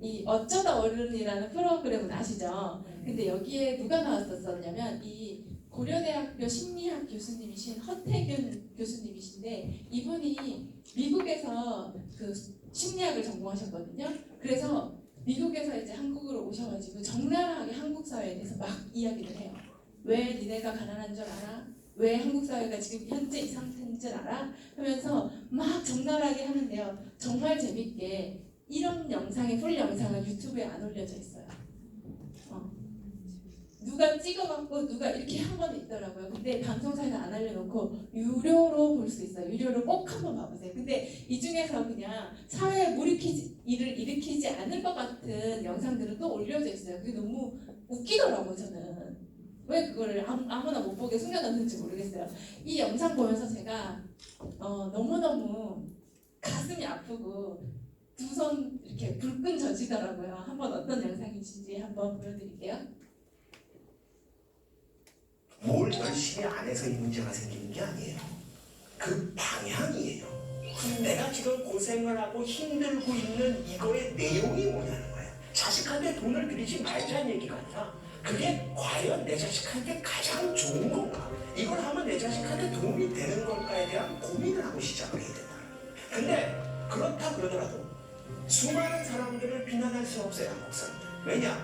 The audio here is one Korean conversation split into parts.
이 어쩌다 어른이라는 프로그램은 아시죠? 근데 여기에 누가 나왔었냐면 이 고려대학교 심리학 교수님이신 허태균 교수님이신데 이분이 미국에서 그 심리학을 전공하셨거든요. 그래서 미국에서 이제 한국으로 오셔가지고 적나라하게 한국 사회에 대해서 막 이야기를 해요. 왜 니네가 가난한 줄 알아? 왜 한국 사회가 지금 현재 이 상태인 줄 알아? 하면서 막 적나라하게 하는데요. 정말 재밌게 이런 영상의 풀 영상은 유튜브에 안 올려져 있어요. 누가 찍어갖고 누가 이렇게 한 번 있더라고요. 근데 방송사에서 안 알려놓고 유료로 볼 수 있어요. 유료로 꼭 한번 봐보세요. 근데 이 중에서 그냥 사회에 일을 일으키지 않을 것 같은 영상들은 또 올려져 있어요. 그게 너무 웃기더라고요. 저는 왜 그거를 아무나 못 보게 숨겨놨는지 모르겠어요. 이 영상 보면서 제가 너무너무 가슴이 아프고 두 손 이렇게 불끈 젖이더라고요. 한번 어떤 영상이신지 한번 보여드릴게요. 뭘 열심히 안 해서 이 문제가 생기는 게 아니에요. 그 방향이에요. 내가 지금 고생을 하고 힘들고 있는 이거의 내용이 뭐냐는 거예요. 자식한테 돈을 들이지 말자는 얘기가 아니라 그게 과연 내 자식한테 가장 좋은 건가? 이걸 하면 내 자식한테 도움이 되는 걸까에 대한 고민을 하고 시작을 해야 된다. 근데 그렇다 그러더라도 수많은 사람들을 비난할 수 없어요. 한국 사람들. 왜냐?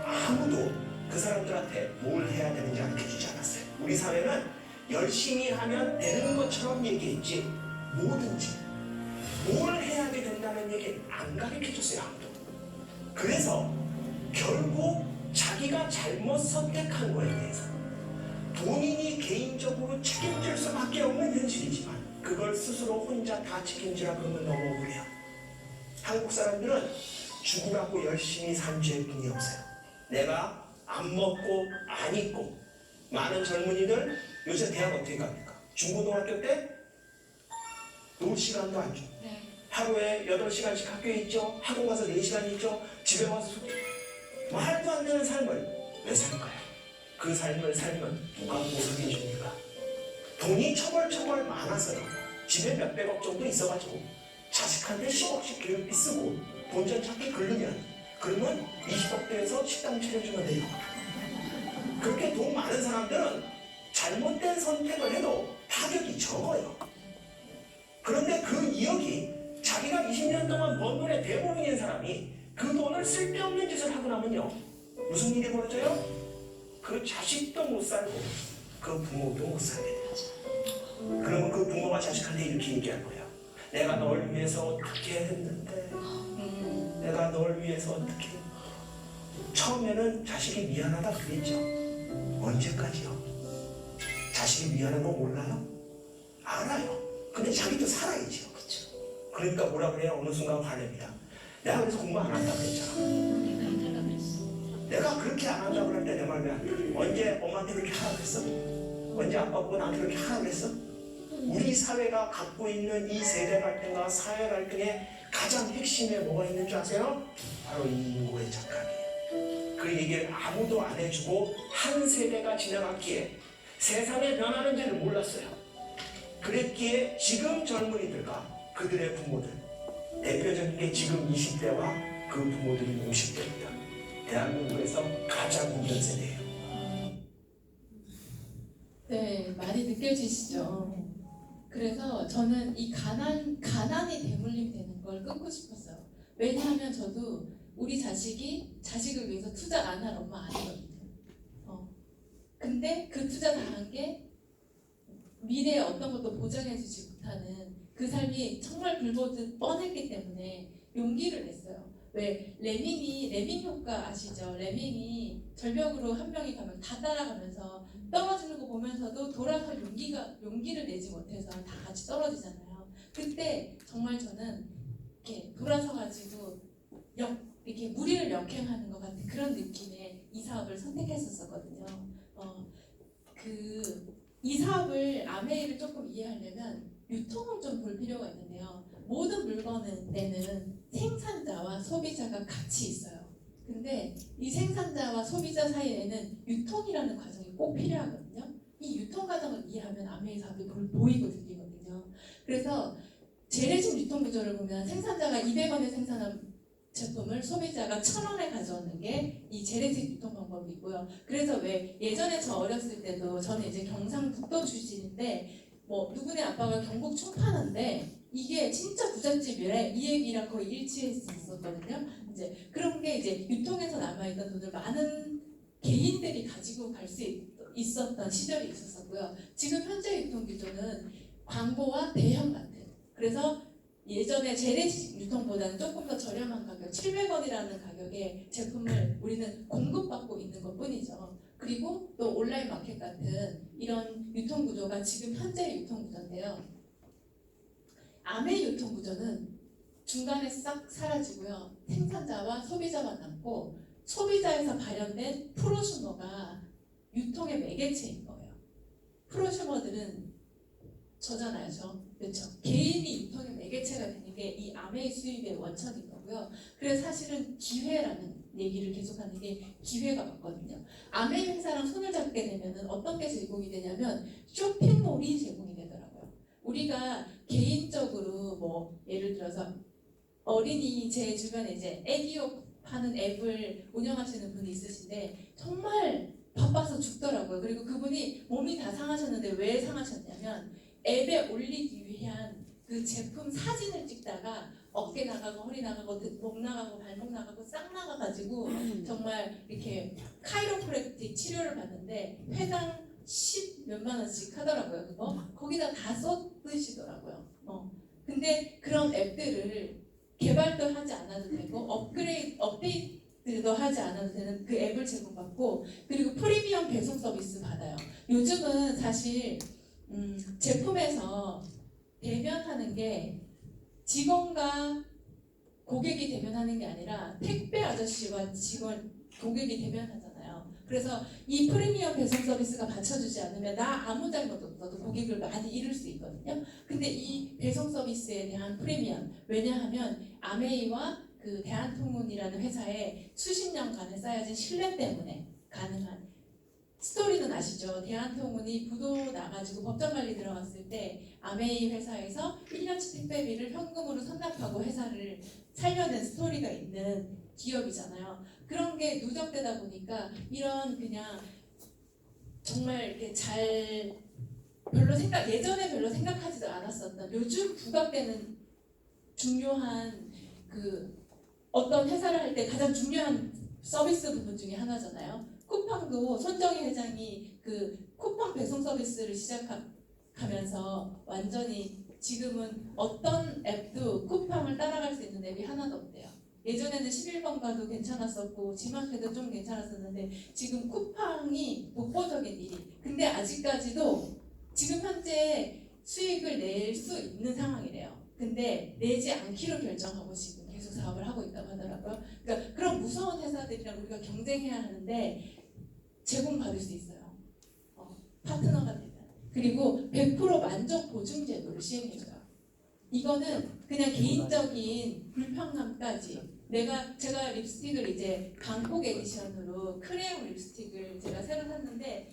아무도 그 사람들한테 뭘 해야 되는지 알려주지 않았어요. 우리 사회는 열심히 하면 되는 것처럼 얘기했지 뭐든지 뭘 해야지 된다는 얘기는 안 가르쳐줬어요. 아무도. 그래서 결국 자기가 잘못 선택한 거에 대해서 본인이 개인적으로 책임질 수밖에 없는 현실이지만 그걸 스스로 혼자 다 책임지라 그러면 너무 억울해요. 한국 사람들은 죽으라고 열심히 산 죄뿐이 없어요. 내가 안 먹고 안 입고 많은 젊은이들 요새 대학 어떻게 갑니까? 중고등학교 때 놀 시간도 안 줘. 하루에 8시간씩 학교에 있죠. 학원 가서 4시간 있죠. 집에 와서 말도 안 되는 삶을 왜 살까요? 그 삶을 살면 누가 보상해 줍니까? 돈이 처벌 많아서요. 집에 몇백억 정도 있어가지고 자식한테 10억씩 교육비 쓰고 본전 찾기 그러면 20억대에서 식당 차려주면 돼요. 그렇게 돈 많은 사람들은 잘못된 선택을 해도 타격이 적어요. 그런데 그 2억이 자기가 20년 동안 번 돈의 대부분인 사람이 그 돈을 쓸데없는 짓을 하고 나면요. 무슨 일이 벌어져요? 그 자식도 못 살고 그 부모도 못 살게 돼요. 그러면 그 부모가 자식한테 이렇게 얘기할 거예요. 내가 널 위해서 어떻게 했는데 내가 널 위해서 어떻게 처음에는 자식이 미안하다 그랬죠. 언제까지요? 자식이 미안한 거 몰라요? 알아요. 근데 자기도 살아야지요. 그렇죠. 그러니까 뭐라 그래요? 어느 순간 화냅니다. 내가 그래서 공부 안 한다 그랬잖아. 내가 그렇게 안 한다 그럴 때 내 말 왜 안 들어? 언제 엄마한테 그렇게 하라 그랬어? 언제 아빠 보고 나한테 그렇게 하라 그랬어? 우리 사회가 갖고 있는 이 세대 갈등과 사회 갈등의 가장 핵심에 뭐가 있는 줄 아세요? 바로 이 인구의 착각이에요. 그 얘기를 아무도 안 해주고 한 세대가 지나갔기에 세상의 변하는지를 몰랐어요. 그랬기에 지금 젊은이들과 그들의 부모들, 대표적인 게 지금 20대와 그 부모들이 50대입니다. 대한민국에서 가장 힘든 세대예요. 네, 많이 느껴지시죠? 그래서 저는 이 가난이 대물림 되는 걸 끊고 싶었어요. 왜냐하면 저도 우리 자식을 위해서 투자 안 한 엄마 아니거든요. 근데 그 투자 다 한 게 미래에 어떤 것도 보장해주지 못하는 그 삶이 정말 불보듯 뻔했기 때문에 용기를 냈어요. 왜 레밍 효과 아시죠? 레밍이 절벽으로 한 명이 가면 다 따라가면서 떨어지는 거 보면서도 돌아설 용기를 내지 못해서 다 같이 떨어지잖아요. 그때 정말 저는 이렇게 돌아서 가지고 이렇게 무리를 역행하는 것 같은 그런 느낌의 이 사업을 선택했었거든요. 이 사업을 아메이를 조금 이해하려면 유통을 좀 볼 필요가 있는데요. 모든 물건에는 생산자와 소비자가 같이 있어요. 근데 이 생산자와 소비자 사이에는 유통이라는 과정이 꼭 필요하거든요. 이 유통 과정을 이해하면 아메이 사업이 보이고 들리거든요. 그래서 재래식 유통 구조를 보면 생산자가 200원에 생산한 제품을 소비자가 1,000원에 가져오는 게 이 재래식 유통 방법이고요. 그래서 왜 예전에 저 어렸을 때도 저는 이제 경상북도 출신인데 뭐 누구네 아빠가 경북 충파는데 이게 진짜 부잣집이래 이 얘기랑 거의 일치했었거든요. 이제 그런 게 이제 유통에서 남아있던 돈을 많은 개인들이 가지고 갈 수 있었던 시절이 있었고요. 지금 현재 유통 기조는 광고와 대형 마트. 그래서 예전에 재래식 유통보다는 조금 더 저렴한 가격, 700원이라는 가격에 제품을 우리는 공급받고 있는 것뿐이죠. 그리고 또 온라인 마켓 같은 이런 유통 구조가 지금 현재 유통 구조인데요. 암의 유통 구조는 중간에 싹 사라지고요. 생산자와 소비자만 남고 소비자에서 발현된 프로슈머가 유통의 매개체인 거예요. 프로슈머들은 저잖아요, 그렇죠? 개인이 유통의 매개체가 되는 게 이 아메이 수입의 원천인 거고요. 그래서 사실은 기회라는 얘기를 계속하는 게 기회가 맞거든요. 아메이 회사랑 손을 잡게 되면은 어떤 게 제공이 되냐면 쇼핑몰이 제공이 되더라고요. 우리가 개인적으로 뭐 예를 들어서 어린이 제 주변에 이제 애기욕 하는 앱을 운영하시는 분이 있으신데 정말 바빠서 죽더라고요. 그리고 그분이 몸이 다 상하셨는데 왜 상하셨냐면 앱에 올리기 위한 그 제품 사진을 찍다가 어깨 나가고 허리 나가고 목 나가고 발목 나가고 싹 나가가지고 정말 이렇게 카이로프랙틱 치료를 받는데 회당 10 몇만 원씩 하더라고요. 그거 거기다 다 쏟으시더라고요. 근데 그런 앱들을 개발도 하지 않아도 되고 업데이트도 하지 않아도 되는 그 앱을 제공받고 그리고 프리미엄 배송 서비스 받아요. 요즘은 사실 제품에서 대면하는 게 직원과 고객이 대면하는 게 아니라 택배 아저씨와 직원, 고객이 대면하잖아요. 그래서 이 프리미엄 배송 서비스가 받쳐주지 않으면 나 아무 잘못 없어도 고객을 많이 잃을 수 있거든요. 근데 이 배송 서비스에 대한 프리미엄, 왜냐하면 아메이와 그 대한통운이라는 회사에 수십 년간에 쌓여진 신뢰 때문에 가능한 스토리는 아시죠? 대한통운이 부도 나가지고 법정관리 들어갔을 때 아메이 회사에서 1년치 택배비를 현금으로 선납하고 회사를 살려낸 스토리가 있는 기업이잖아요. 그런 게 누적되다 보니까 이런 그냥 정말 이렇게 예전에 별로 생각하지도 않았었던 요즘 부각되는 중요한 그 어떤 회사를 할 때 가장 중요한 서비스 부분 중에 하나잖아요. 쿠팡도 손정희 회장이 그 쿠팡 배송 서비스를 시작하면서 완전히 지금은 어떤 앱도 쿠팡을 따라갈 수 있는 앱이 하나도 없대요. 예전에는 11번가도 괜찮았었고 지마켓도 좀 괜찮았었는데 지금 쿠팡이 독보적인 일이. 근데 아직까지도 지금 현재 수익을 낼 수 있는 상황이래요. 근데 내지 않기로 결정하고 지금 계속 사업을 하고 있다고 하더라고요. 그러니까 그런 무서운 회사들이랑 우리가 경쟁해야 하는데 제공받을 수 있어요. 파트너가 되면. 그리고 100% 만족 보증 제도를 시행해줘요. 이거는 그냥 개인적인 불편감까지 제가 립스틱을 이제 방콕 에디션으로 크레용 립스틱을 제가 새로 샀는데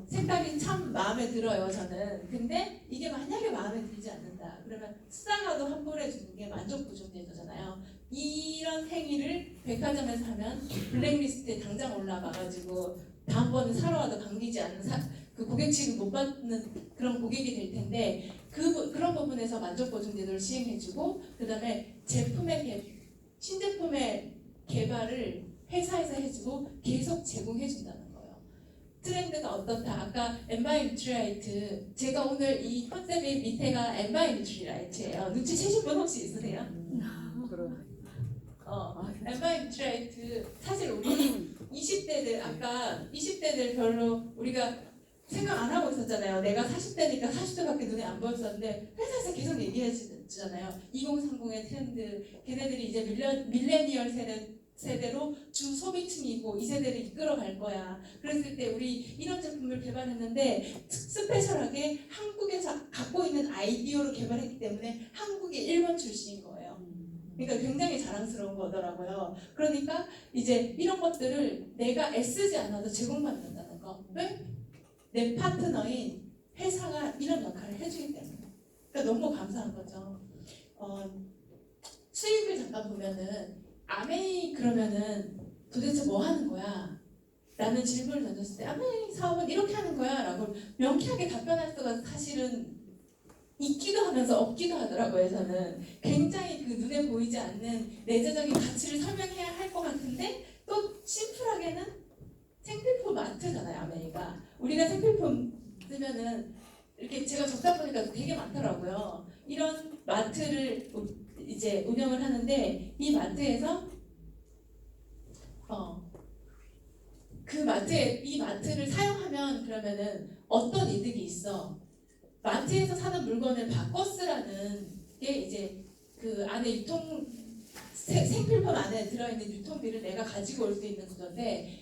색깔이 참 마음에 들어요 저는. 근데 이게 만약에 마음에 들지 않는다 그러면 쓰다가도 환불해 주는 게 만족 보증 제도잖아요. 이런 행위를 백화점에서 하면 블랙리스트에 당장 올라가가지고 다음번에 사러 와도 감기지 않는 그 고객 취급 못 받는 그런 고객이 될 텐데 그런 부분에서 만족 보증 제도를 시행해주고 그다음에 신제품의 개발을 회사에서 해주고 계속 제공해준다는 거예요. 트렌드가 어떻다. 아까 엠바이 뉴트리라이트 제가 오늘 이 컨셉의 밑에가 엠바이 뉴트리라이트예요. 눈치채신 분 혹시 있으세요? 엠바이 뉴트리라이트 사실 우리 20대들 아까 20대들 별로 우리가 생각 안 하고 있었잖아요. 내가 40대니까 40대밖에 눈에 안 보였었는데 회사에서 계속 얘기해 주잖아요. 2030의 트렌드, 걔네들이 이제 밀레니얼 세대로 주 소비층이고 이 세대를 이끌어갈 거야. 그랬을 때 우리 이런 제품을 개발했는데 스페셜하게 한국에서 갖고 있는 아이디어로 개발했기 때문에 한국이 1번 출시인 거예요. 그러니까 굉장히 자랑스러운 거더라고요. 그러니까 이제 이런 것들을 내가 애쓰지 않아도 제공받는다는 거. 왜? 내 파트너인 회사가 이런 역할을 해주기 때문에. 그러니까 너무 감사한 거죠. 수익을 잠깐 보면은 아메이 그러면은 도대체 뭐 하는 거야? 라는 질문을 던졌을 때 아메이 사업은 이렇게 하는 거야 라고 명쾌하게 답변할 수가 사실은 있기도 하면서 없기도 하더라고요. 저는 굉장히 그 눈에 보이지 않는 내재적인 가치를 설명해야 할 것 같은데 또 심플하게는 생필품 마트잖아요. 아메이가 우리가 생필품 쓰면은 이렇게 제가 적다 보니까 되게 많더라고요. 이런 마트를 이제 운영을 하는데 이 마트에서 이 마트를 사용하면 그러면은 어떤 이득이 있어? 마트에서 사는 물건을 바꿔 쓰라는 게 이제 그 안에 생필품 안에 들어있는 유통비를 내가 가지고 올 수 있는 구조인데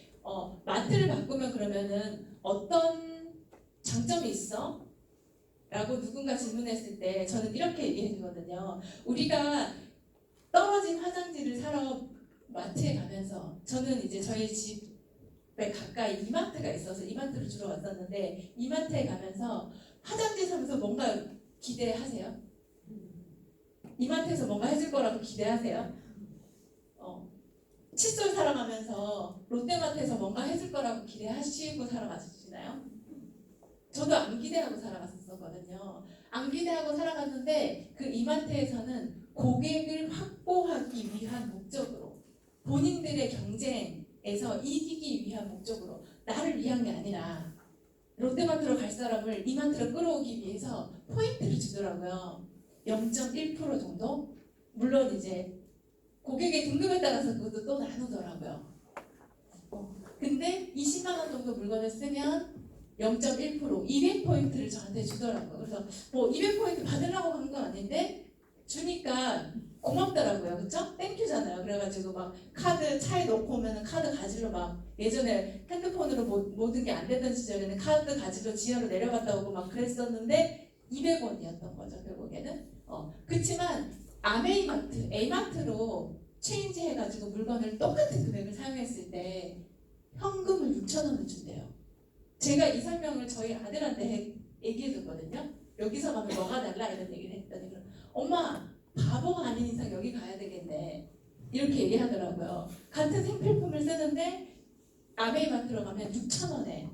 마트를 바꾸면 그러면은 어떤 장점이 있어? 라고 누군가 질문했을 때 저는 이렇게 얘기해 주거든요. 우리가 떨어진 화장지를 사러 마트에 가면서 저는 이제 저희 집에 가까이 이마트가 있어서 이마트를 주로 왔었는데 이마트에 가면서 화장지 사면서 뭔가 기대하세요? 이마트에서 뭔가 해줄 거라고 기대하세요? 칫솔 사러 가면서 롯데마트에서 뭔가 해줄 거라고 기대하시고 살아가시나요? 저도 안 기대하고 살아갔었거든요. 안 기대하고 살아갔는데 그 이마트에서는 고객을 확보하기 위한 목적으로 본인들의 경쟁에서 이기기 위한 목적으로 나를 위한 게 아니라 롯데마트로 갈 사람을 이마트로 끌어오기 위해서 포인트를 주더라고요. 0.1% 정도? 물론 이제 고객의 등급에 따라서 그것도 또 나누더라고요. 근데 20만 원 정도 물건을 쓰면 0.1% 200포인트를 저한테 주더라고요. 그래서 뭐 200포인트 받으려고 한 건 아닌데 주니까 고맙더라고요. 그쵸? 땡큐잖아요. 그래가지고 막 카드 차에 놓고 오면 카드 가지러 막 예전에 핸드폰으로 모든 게 안 되던 시절에는 카드 가지러 지하로 내려갔다 오고 막 그랬었는데 200원이었던 거죠. 결국에는. 그치만 아메이마트, A마트로 체인지 해가지고 물건을 똑같은 금액을 사용했을 때 현금을 6,000원을 준대요. 제가 이 설명을 저희 아들한테 얘기해줬거든요. 여기서 가면 뭐가 달라 이런 얘기를 했더니 엄마 바보가 아닌 이상 여기 가야 되겠네 이렇게 얘기하더라고요. 같은 생필품을 쓰는데 아메이마트로 가면 6,000원에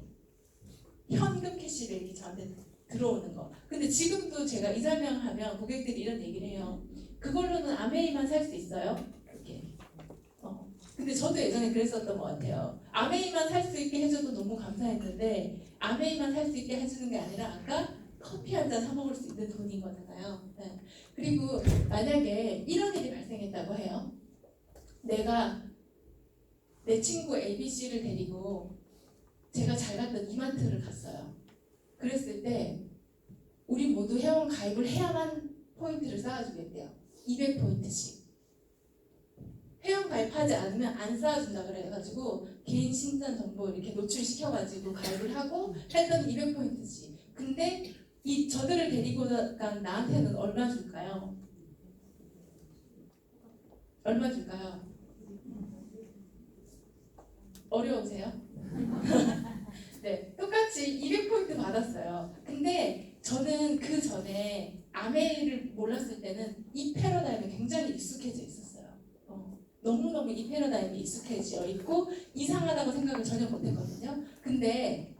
현금 캐시백이 저한테 들어오는 거. 근데 지금도 제가 이 설명을 하면 고객들이 이런 얘기를 해요. 그걸로는 아메이만 살 수 있어요? 이렇게. 근데 저도 예전에 그랬었던 것 같아요. 아메이만 살 수 있게 해줘도 너무 감사했는데 아메이만 살 수 있게 해주는 게 아니라 아까 커피 한 잔 사 먹을 수 있는 돈인 거잖아요. 네. 그리고 만약에 이런 일이 발생했다고 해요. 내가 내 친구 ABC를 데리고 제가 잘 갔던 이마트를 갔어요. 그랬을 때 우리 모두 회원 가입을 해야만 포인트를 쌓아주겠대요. 200포인트씩. 회원 가입하지 않으면 안 쌓아준다 그래가지고 개인 신상 정보 이렇게 노출시켜가지고 가입을 하고 했더니 200포인트씩. 근데 저들을 데리고 간 나한테는 얼마 줄까요? 얼마 줄까요? 어려우세요? 네, 똑같이 200포인트 받았어요. 근데 저는 그 전에 아메이를 몰랐을 때는 이 패러다임에 굉장히 익숙해져 있었어요. 너무너무 이 패러다임에 익숙해져 있고 이상하다고 생각을 전혀 못했거든요. 근데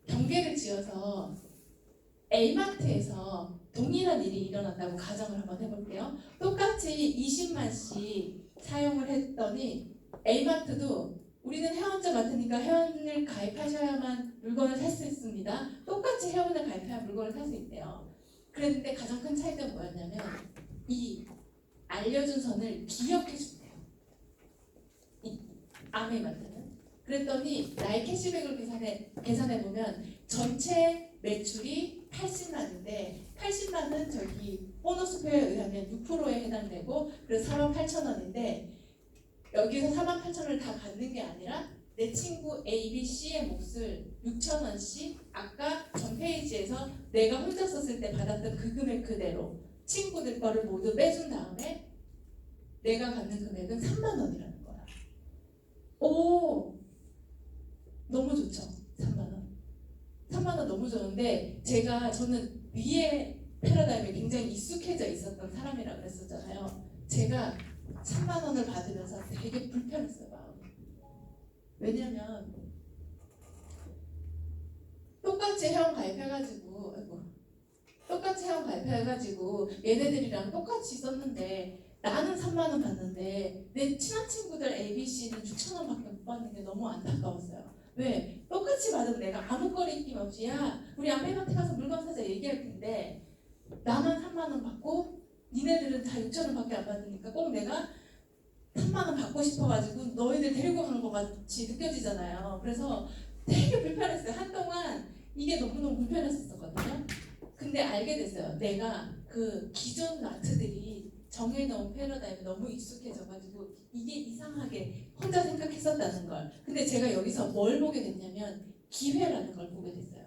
경계를 지어서 A마트에서 동일한 일이 일어난다고 가정을 한번 해볼게요. 똑같이 20만씩 사용을 했더니 A마트도 우리는 회원제 마트니까 회원을 가입하셔야만 물건을 살 수 있습니다. 똑같이 회원을 가입해야 물건을 살 수 있대요. 그랬는데 가장 큰 차이가 뭐였냐면 이 알려준 선을 기억해 준대요. 이 아메이마트는. 그랬더니 나의 캐시백을 계산해 보면 전체 매출이 80만인데 80만은 저기 보너스표에 의하면 6%에 해당되고 그래서 48,000원인데 여기서 48,000원을 다 받는 게 아니라 내 친구 A, B, C의 몫을 6,000원씩 아까 전 페이지에서 내가 혼자 썼을 때 받았던 그 금액 그대로 친구들 거를 모두 빼준 다음에 내가 받는 금액은 3만 원이라는 거야. 오, 너무 좋죠. 3만 원. 3만 원 너무 좋은데 저는 위에 패러다임에 굉장히 익숙해져 있었던 사람이라 그랬었잖아요. 제가 3만 원을 받으면서 되게 불편했어요, 마음이. 왜냐면 똑같이 회원 가입해가지고, 똑같이 회원 가입해가지고 얘네들이랑 똑같이 썼는데 나는 3만 원 받는데 내 친한 친구들 ABC는 6천 원밖에 못 받는 게 너무 안타까웠어요. 왜? 똑같이 받으면 내가 아무 거리낌 없이 야 우리 아메마트 가서 물건 사자 얘기할 텐데 나만 3만 원 받고 니네들은 다 6천 원밖에 안 받으니까 꼭 내가 3만 원 받고 싶어가지고 너희들 데리고 가는 것 같이 느껴지잖아요. 그래서 되게 불편했어요. 한동안 이게 너무너무 불편했었거든요. 근데 알게 됐어요. 내가 그 기존 아트들이 정해놓은 패러다임에 너무 익숙해져가지고 이게 이상하게 혼자 생각했었다는 걸. 근데 제가 여기서 뭘 보게 됐냐면 기회라는 걸 보게 됐어요.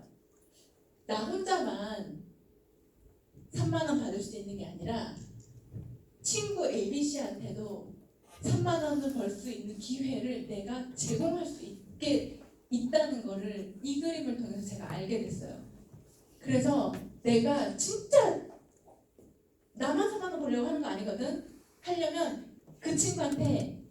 나 혼자만 3만 원 받을 수 있는 게 아니라 친구 ABC한테도 3만 원을 벌 수 있는 기회를 내가 제공할 수 있게 있다는 거를 이 그림을 통해서 제가 알게 됐어요. 그래서 내가 진짜 나만 3만 원 벌려고 하는 거 아니거든. 하려면 그 친구한테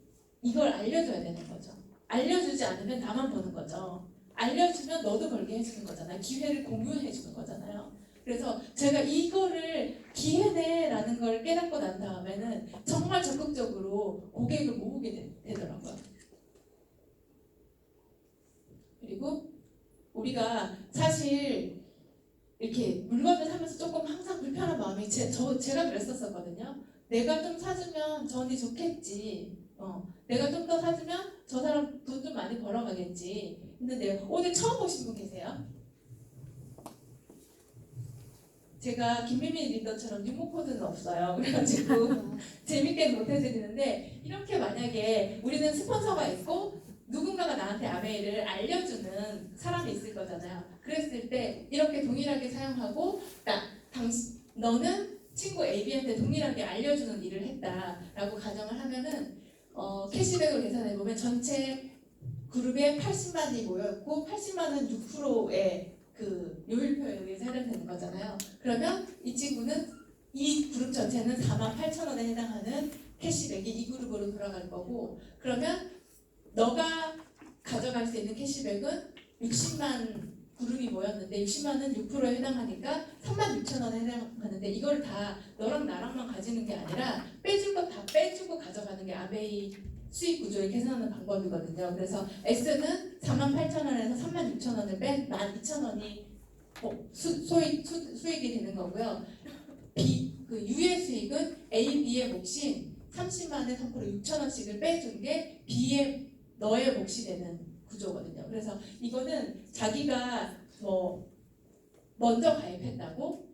이걸 알려줘야 되는 거죠. 알려주지 않으면 나만 버는 거죠. 알려주면 너도 벌게 해주는 거잖아요. 기회를 공유해 주는 거잖아요. 그래서 제가 이거를 기회네라는 걸 깨닫고 난 다음에는 정말 적극적으로 고객을 모으게 되더라고요. 그리고 우리가 사실 이렇게 물건을 사면서 조금 항상 불편한 마음이 제가 그랬었거든요. 내가 좀 사주면 저 언니 좋겠지. 내가 좀 더 사주면 저 사람 돈 좀 많이 벌어가겠지. 근데 오늘 처음 오신 분 계세요? 제가 김미미 리더처럼 유머 코드는 없어요. 그래가지고 재밌게 못 해드리는데 이렇게 만약에 우리는 스폰서가 있고 누군가가 나한테 아메이를 알려주는 사람이 있을 거잖아요. 그랬을 때 이렇게 동일하게 사용하고 너는 친구 AB한테 동일하게 알려주는 일을 했다라고 가정을 하면은 캐시백을 계산해보면 전체 그룹에 80만이 모였고 80만은 6%의 그 요일표에 의해서 해당되는 거잖아요. 그러면 이 친구는 이 그룹 전체는 48,000원에 해당하는 캐시백이 이 그룹으로 돌아갈 거고 그러면 너가 가져갈 수 있는 캐시백은 60만 그룹이 모였는데 60만은 6%에 해당하니까 36,000원에 해당하는데 이걸 다 너랑 나랑만 가지는 게 아니라 빼줄 거 다 빼주고 가져가는 게 아메이 수익 구조를 계산하는 방법이거든요. 그래서 S는 48,000원에서 36,000원을 뺀 12,000원이 수익이 되는 거고요. U의 수익은 A, B의 몫인 30만에 3% 6,000원씩을 빼준 게 B의 너의 몫이 되는 구조거든요. 그래서 이거는 자기가 먼저 가입했다고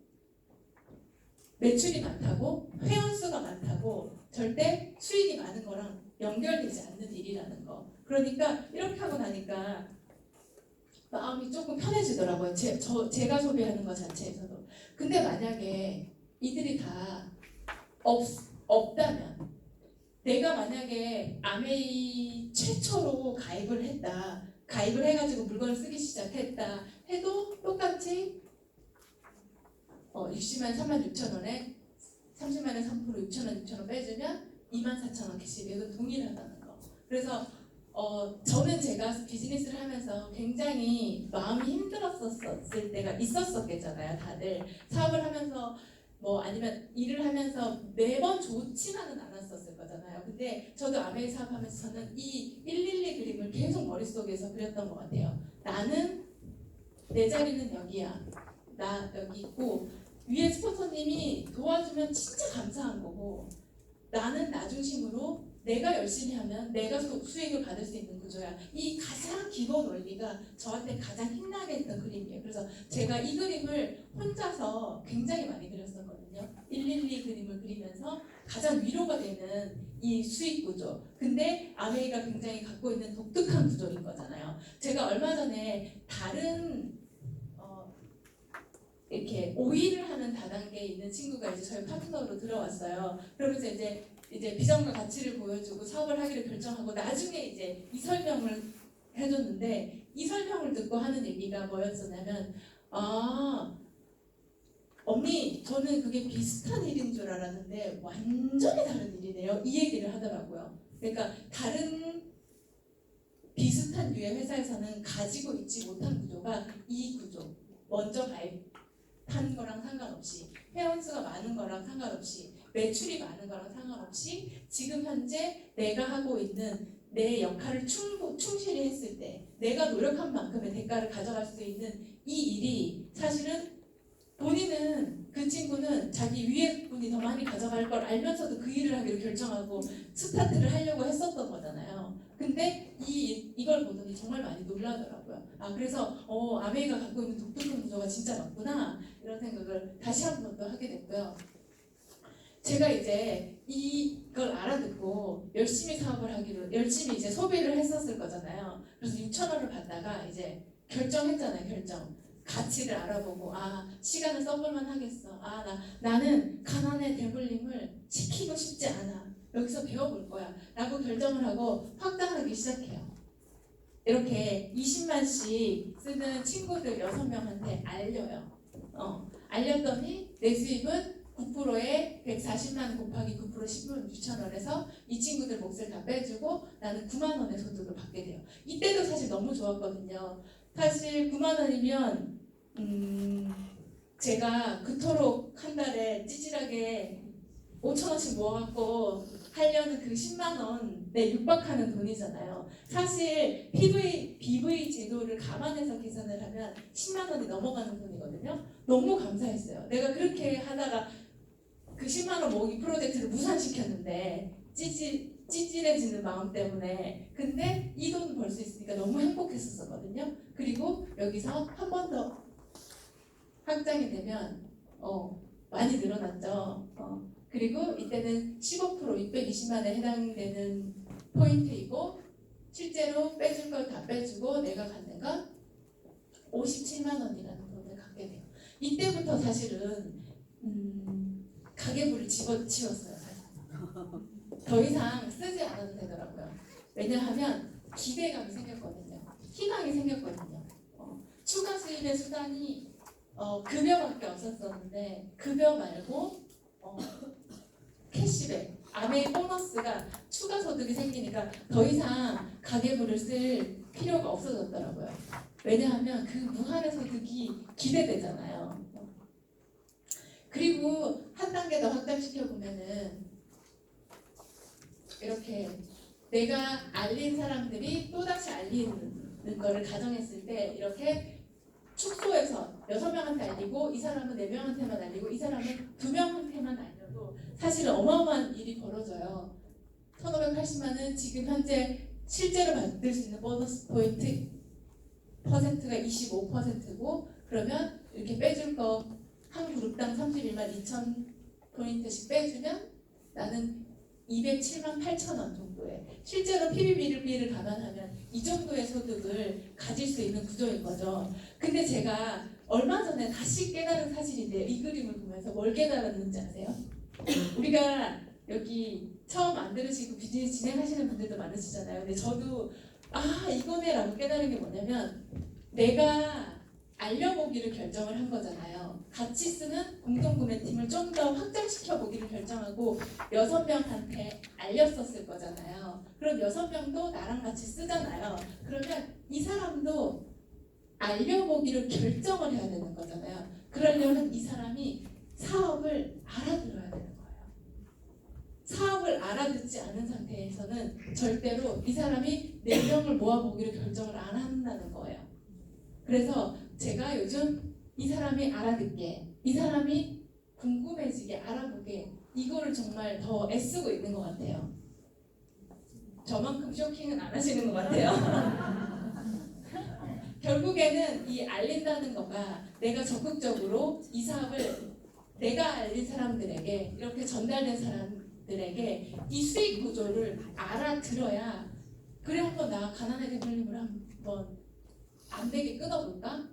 매출이 많다고 회원수가 많다고 절대 수익이 많은 거랑 연결되지 않는 일이라는 거. 그러니까 이렇게 하고 나니까 마음이 조금 편해지더라고요. 제가 소비하는 것 자체에서도. 근데 만약에 이들이 다 없다면 내가 만약에 아메이 최초로 가입을 했다. 가입을 해가지고 물건을 쓰기 시작했다 해도 똑같이 60만 36,000원에 30만에 3% 6,000원 빼주면 24,000원 캐시백은 동일하다는 거. 그래서 저는 제가 비즈니스를 하면서 굉장히 마음이 힘들었을 때가 있었겠잖아요. 다들 사업을 하면서 아니면 일을 하면서 매번 좋지만은 않았었을 거잖아요. 근데 저도 아메이 사업하면서 저는 이 112 그림을 계속 머릿속에서 그렸던 것 같아요. 나는 내 자리는 여기야. 나 여기 있고 위에 스폰서님이 도와주면 진짜 감사한 거고 나는 나 중심으로 내가 열심히 하면 내가 수익을 받을 수 있는 구조야. 이 가장 기본 원리가 저한테 가장 힘나게 했던 그림이에요. 그래서 제가 이 그림을 혼자서 굉장히 많이 그렸었거든요. 112 그림을 그리면서 가장 위로가 되는 이 수익 구조. 근데 아메이가 굉장히 갖고 있는 독특한 구조인 거잖아요. 제가 얼마 전에 다른 이렇게 오일을 하는 다단계에 있는 친구가 이제 저희 파트너로 들어왔어요. 그러면서 이제 비전과 가치를 보여주고 사업을 하기로 결정하고 나중에 이제 이 설명을 해줬는데 이 설명을 듣고 하는 얘기가 뭐였었냐면 언니 저는 그게 비슷한 일인 줄 알았는데 완전히 다른 일이네요. 이 얘기를 하더라고요. 그러니까 다른 비슷한 류의 회사에서는 가지고 있지 못한 구조가 이 구조. 먼저 가입한 거랑 상관없이 회원수가 많은 거랑 상관없이 매출이 많은 거랑 상관없이 지금 현재 내가 하고 있는 내 역할을 충실히 했을 때 내가 노력한 만큼의 대가를 가져갈 수 있는 이 일이 사실은 본인은 그 친구는 자기 위에 분이 더 많이 가져갈 걸 알면서도 그 일을 하기로 결정하고 스타트를 하려고 했었던 거잖아요. 근데 이걸 보더니 정말 많이 놀라더라고요. 아 그래서 아메이가 갖고 있는 독특한 구조가 진짜 맞구나 이런 생각을 다시 한 번 더 하게 됐고요. 제가 이제 이걸 알아듣고 열심히 사업을 하기로 열심히 이제 소비를 했었을 거잖아요. 그래서 6,000원을 받다가 이제 결정했잖아요. 가치를 알아보고 시간을 써볼만 하겠어. 나는 가난의 대물림을 시키고 싶지 않아. 여기서 배워볼 거야. 라고 결정을 하고 확장하기 시작해요. 이렇게 20만씩 쓰는 친구들 6명한테 알려요. 알렸더니 내 수입은 9%에 140만 곱하기 9% 10만 6천원에서 이 친구들 몫을 다 빼주고 나는 9만 원의 소득을 받게 돼요. 이때도 사실 너무 좋았거든요. 사실 9만 원이면 제가 그토록 한 달에 찌질하게 5,000원씩 모아갖고 하려는 그 10만 원에 육박하는 돈이잖아요. 사실 BV 제도를 감안해서 계산을 하면 10만 원이 넘어가는 돈이거든요. 너무 감사했어요. 내가 그렇게 하다가 그 10만 원 모으기 프로젝트를 무산시켰는데 찌질해지는 마음 때문에. 근데 이 돈 벌 수 있으니까 너무 행복했었거든요. 그리고 여기서 한 번 더 확장이 되면 많이 늘어났죠. 그리고 이때는 15% 620만에 해당되는 포인트이고 실제로 빼줄 걸 다 빼주고 내가 갖는 건 57만 원이라는 돈을 갖게 돼요. 이때부터 사실은 가계부를 집어치웠어요. 더 이상 쓰지 않아도 되더라고요. 왜냐하면 기대감이 생겼거든요. 희망이 생겼거든요. 추가 수입의 수단이 급여밖에 없었었는데 급여 말고 캐시백, 아메이 보너스가 추가 소득이 생기니까 더 이상 가계부를 쓸 필요가 없어졌더라고요. 왜냐하면 그 무한의 소득이 기대되잖아요. 그리고 한 단계 더 확장시켜 보면은 이렇게 내가 알린 사람들이 또다시 알리는 거를 가정했을 때 이렇게 축소해서 6명한테 알리고 이 사람은 4명한테만 알리고 이 사람은 2명한테만 알려도 사실은 어마어마한 일이 벌어져요. 1,580만은 지금 현재 실제로 받을 수 있는 보너스 포인트 퍼센트가 25%고 그러면 이렇게 빼줄 거 한 그룹당 31만 2천 포인트씩 빼주면 나는 207만 8천 원 정도의 실제로 PBB를 감안하면 이 정도의 소득을 가질 수 있는 구조인 거죠. 근데 제가 얼마 전에 다시 깨달은 사실인데요. 이 그림을 보면서 뭘 깨달았는지 아세요? 우리가 여기 처음 안 들으시고 비즈니스 진행하시는 분들도 많으시잖아요. 근데 저도 이거네라고 깨달은 게 뭐냐면 내가 알려보기를 결정을 한 거잖아요. 같이 쓰는 공동구매팀을 좀 더 확장시켜보기를 결정하고 6명한테 알렸었을 거잖아요. 그럼 6명도 나랑 같이 쓰잖아요. 그러면 이 사람도 알려보기를 결정을 해야 되는 거잖아요. 그러려면 이 사람이 사업을 알아들어야 되는 거예요. 사업을 알아듣지 않은 상태에서는 절대로 이 사람이 4명을 모아보기를 결정을 안 한다는 거예요. 그래서 제가 요즘 이 사람이 알아듣게, 이 사람이 궁금해지게, 알아보게 이거를 정말 더 애쓰고 있는 것 같아요. 저만큼 쇼킹은 안 하시는 것 같아요. 결국에는 이 알린다는 거가 내가 적극적으로 이 사업을 내가 알린 사람들에게 이렇게 전달된 사람들에게 이 수익 구조를 알아들어야 그래 한번 나 가난하게 돌림을 한번 안 되게 끊어볼까?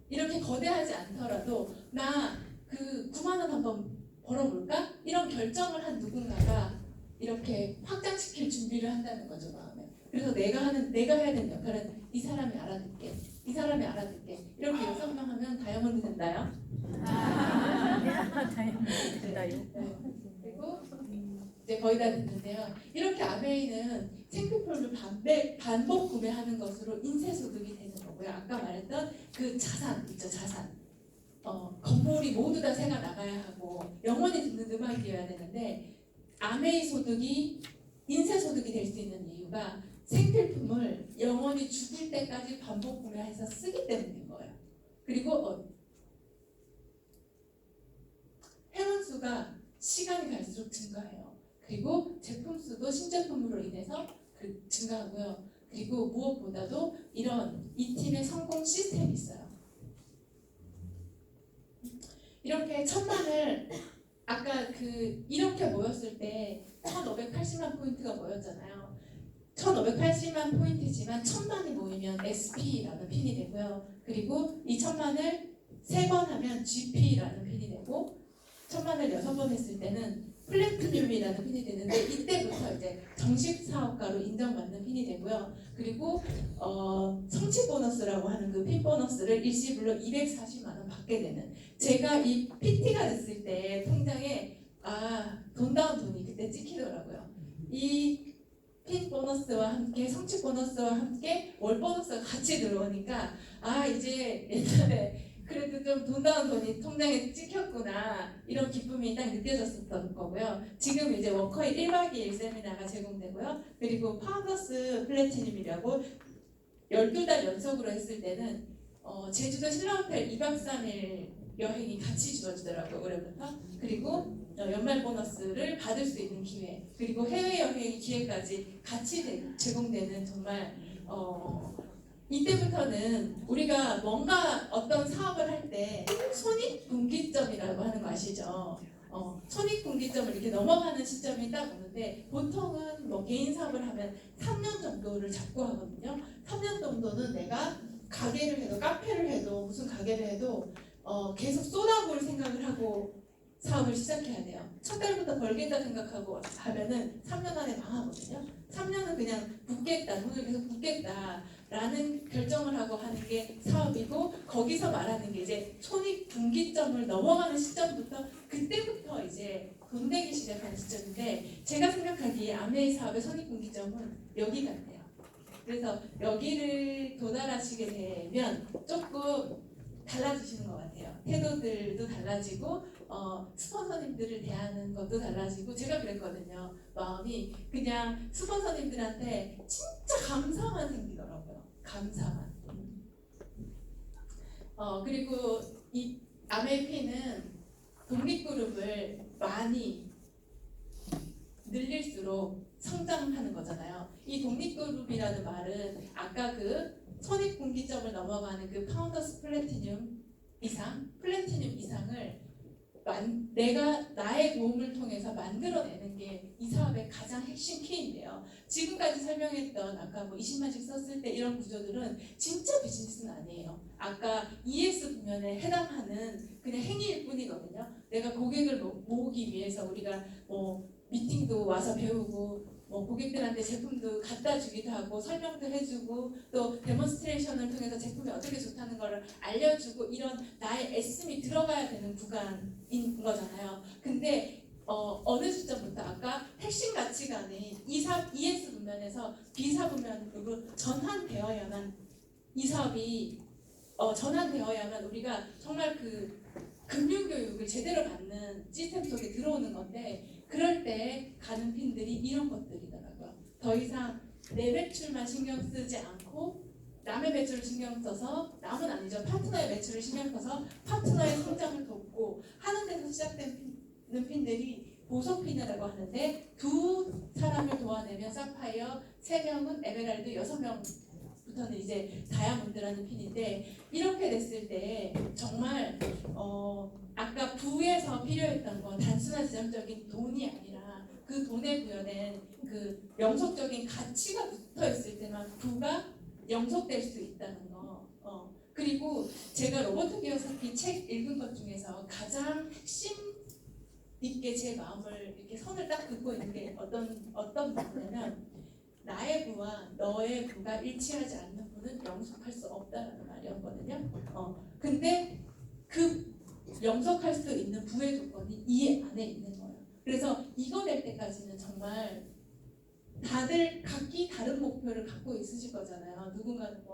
이렇게 거대하지 않더라도 나 그 9만 원 한번 벌어볼까? 이런 결정을 한 누군가가 이렇게 확장시킬 준비를 한다는 거죠, 마음에. 그래서 내가 해야 되는 역할은 이 사람이 알아듣게, 이 사람이 알아듣게. 이렇게 설명하면 다이아몬드 된다요. 된다요. 그리고 이제 거의 다 됐는데요. 이렇게 아메이는 생필품을 반복 구매하는 것으로 인쇄소득이 되는 거고요. 아까 말했던 그 자산 있죠, 자산. 건물이 모두 다 새가 나가야 하고 영원히 듣는 음악이어야 되는데 아메이 소득이 인쇄 소득이 될 수 있는 이유가 생필품을 영원히 죽을 때까지 반복 구매해서 쓰기 때문인 거예요. 그리고 회원 수가 시간이 갈수록 증가해요. 그리고 제품 수도 신제품으로 인해서 증가하고요. 그리고 무엇보다도 이 팀의 성공 시스템이 있어요. 이렇게 1000만을 아까 이렇게 모였을 때 1580만 포인트가 모였잖아요. 1580만 포인트지만 1000만이 모이면 SP라는 핀이 되고요. 그리고 이 1000만을 3번 하면 GP라는 핀이 되고 1000만을 6번 했을 때는 플래티늄이라는 핀이 되는데 이때부터 이제 정식 사업가로 인정받는 핀이 되고요. 그리고 성취 보너스라고 하는 그 핀 보너스를 일시불로 240만 원 받게 되는. 제가 이 PT가 됐을 때 통장에 돈다운 돈이 그때 찍히더라고요. 이 핀 보너스와 함께 성취 보너스와 함께 월 보너스가 같이 들어오니까 이제 옛날에 그래도 좀 돈다운 돈이 통장에 찍혔구나 이런 기쁨이 딱 느껴졌었던 거고요. 지금 이제 워커힐 1박 2일 세미나가 제공되고요. 그리고 파운더스 플래티늄이라고 12달 연속으로 했을 때는 제주도 신라호텔 2박 3일 여행이 같이 주어지더라고요. 올해부터. 그리고 연말 보너스를 받을 수 있는 기회, 그리고 해외여행 기회까지 같이 제공되는 정말 이때부터는 우리가 뭔가 어떤 사업을 할 때 손익분기점이라고 하는 거 아시죠? 손익분기점을 이렇게 넘어가는 시점이 딱 오는데 보통은 뭐 개인 사업을 하면 3년 정도를 잡고 하거든요. 3년 정도는 내가 가게를 해도 카페를 해도 무슨 가게를 해도 계속 쏟아부을 생각을 하고 사업을 시작해야 돼요. 첫 달부터 벌겠다 생각하고 하면은 3년 안에 망하거든요. 3년은 그냥 붓겠다, 돈을 계속 붓겠다라는 결정을 하고 하는 게 사업이고, 거기서 말하는 게 이제 손익분기점을 넘어가는 시점부터 그때부터 이제 돈 내기 시작하는 시점인데, 제가 생각하기에 아메이 사업의 손익분기점은 여기 같아요. 그래서 여기를 도달하시게 되면 조금 달라지시는 것 같아요. 태도들도 달라지고 스폰서님들을 대하는 것도 달라지고, 제가 그랬거든요. 마음이 그냥 스폰서님들한테 진짜 감사만 생기더라고요. 감사만. 그리고 이 아메이피는 독립그룹을 많이 늘릴수록 성장하는 거잖아요. 이 독립그룹이라는 말은 아까 그 손익분기점을 넘어가는 그 파운더스 플래티늄 이상을 내가 나의 도움을 통해서 만들어내는 게 이 사업의 가장 핵심 키인데요. 지금까지 설명했던 아까 뭐 20만씩 썼을 때 이런 구조들은 진짜 비즈니스는 아니에요. 아까 ES 부면에 해당하는 그냥 행위일 뿐이거든요. 내가 고객을 모으기 위해서 우리가 뭐 미팅도 와서 배우고, 뭐 고객들한테 제품도 갖다 주기도 하고 설명도 해주고, 또 데몬스트레이션을 통해서 제품이 어떻게 좋다는 거를 알려주고, 이런 나의 애씀이 들어가야 되는 구간인 거잖아요. 근데 어느 시점부터 아까 핵심 가치가 아닌 ES 부면에서 B사 부면으로 전환되어야만 이 사업이 전환되어야만 우리가 정말 그 금융교육을 제대로 받는 시스템 속에 들어오는 건데, 그럴 때 가는 핀들이 이런 것들이더라고요. 더 이상 내 매출만 신경 쓰지 않고 남의 매출을 신경 써서, 남은 아니죠, 파트너의 매출을 신경 써서 파트너의 성장을 돕고 하는 데서 시작된 핀들이 보석핀이라고 하는데, 2사람을 도와내면 사파이어, 3명은 에메랄드, 6명부터는 이제 다이아몬드라는 핀인데, 이렇게 됐을 때 정말 아까 부에서 필요했던 건 단순한 지정적인 돈이 아니라 그 돈에 부여된 그 영속적인 가치가 붙어 있을 때만 부가 영속될 수 있다는 거. 그리고 제가 로버트 기요사키 책 읽은 것 중에서 가장 핵심 있게 제 마음을 이렇게 선을 딱 긋고 있는 게 어떤 부분이냐면, 나의 부와 너의 부가 일치하지 않는 부는 영속할 수 없다라는 말이었거든요. 근데 그 영속할 수 있는 부의 조건이 이 안에 있는 거예요. 그래서 이거 될 때까지는 정말 다들 각기 다른 목표를 갖고 있으실 거잖아요. 누군가는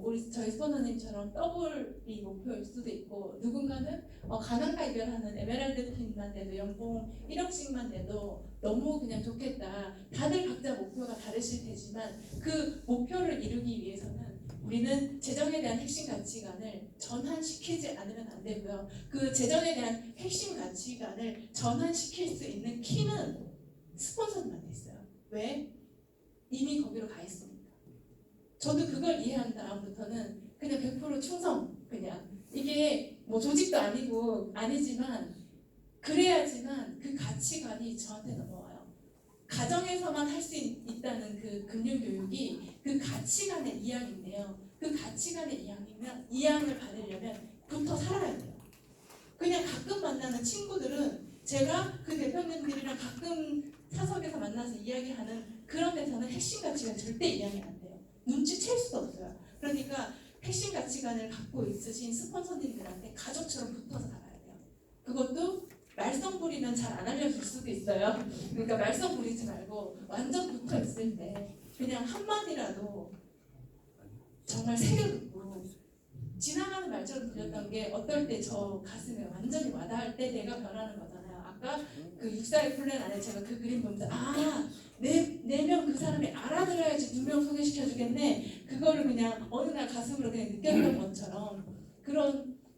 우리 저희 스포너님처럼 더블이 목표일 수도 있고, 누군가는 가난과 이별하는 에메랄드 핀만 돼도 연봉 1억씩만 돼도 너무 그냥 좋겠다. 다들 각자 목표가 다르실 테지만 그 목표를 이루기 위해서는 우리는 재정에 대한 핵심 가치관을 전환시키지 않으면 안 되고요. 그 재정에 대한 핵심 가치관을 전환시킬 수 있는 키는 스폰서님한테 있어요. 왜? 이미 거기로 가 있습니다. 저도 그걸 이해한 다음부터는 그냥 100% 충성, 그냥 이게 뭐 조직도 아니지만 그래야지만 그 가치관이 저한테 넘어와요. 가정에서만 할 수 있다는 그 금융교육이 그 가치관의 이양인데요. 그 가치관의 이양을 받으려면 붙어 살아야 돼요. 그냥 가끔 만나는 친구들은 제가 그 대표님들이랑 가끔 사석에서 만나서 이야기하는 그런 데서는 핵심 가치관 절대 이양이 안 돼요. 눈치챌 수도 없어요. 그러니까 핵심 가치관을 갖고 있으신 스폰서님들한테 가족처럼 붙어서 살아야 돼요. 그것도 말썽 부리면 잘 안 알려줄 수도 있어요. 그러니까 말썽 부리지 말고 완전 붙어 있을 때 그냥 한마디라도 정말 새겨듣고, 지나가는 말처럼 들렸던 게 어떨 때 저 가슴에 완전히 와닿을 때 내가 변하는 거잖아요. 아까 그 6사의 플랜 안에 제가 그 그림 보면서 네 명 그 사람이 알아들어야지 2명 소개시켜 주겠네. 그거를 그냥 어느 날 가슴으로 그냥 느꼈던 것처럼,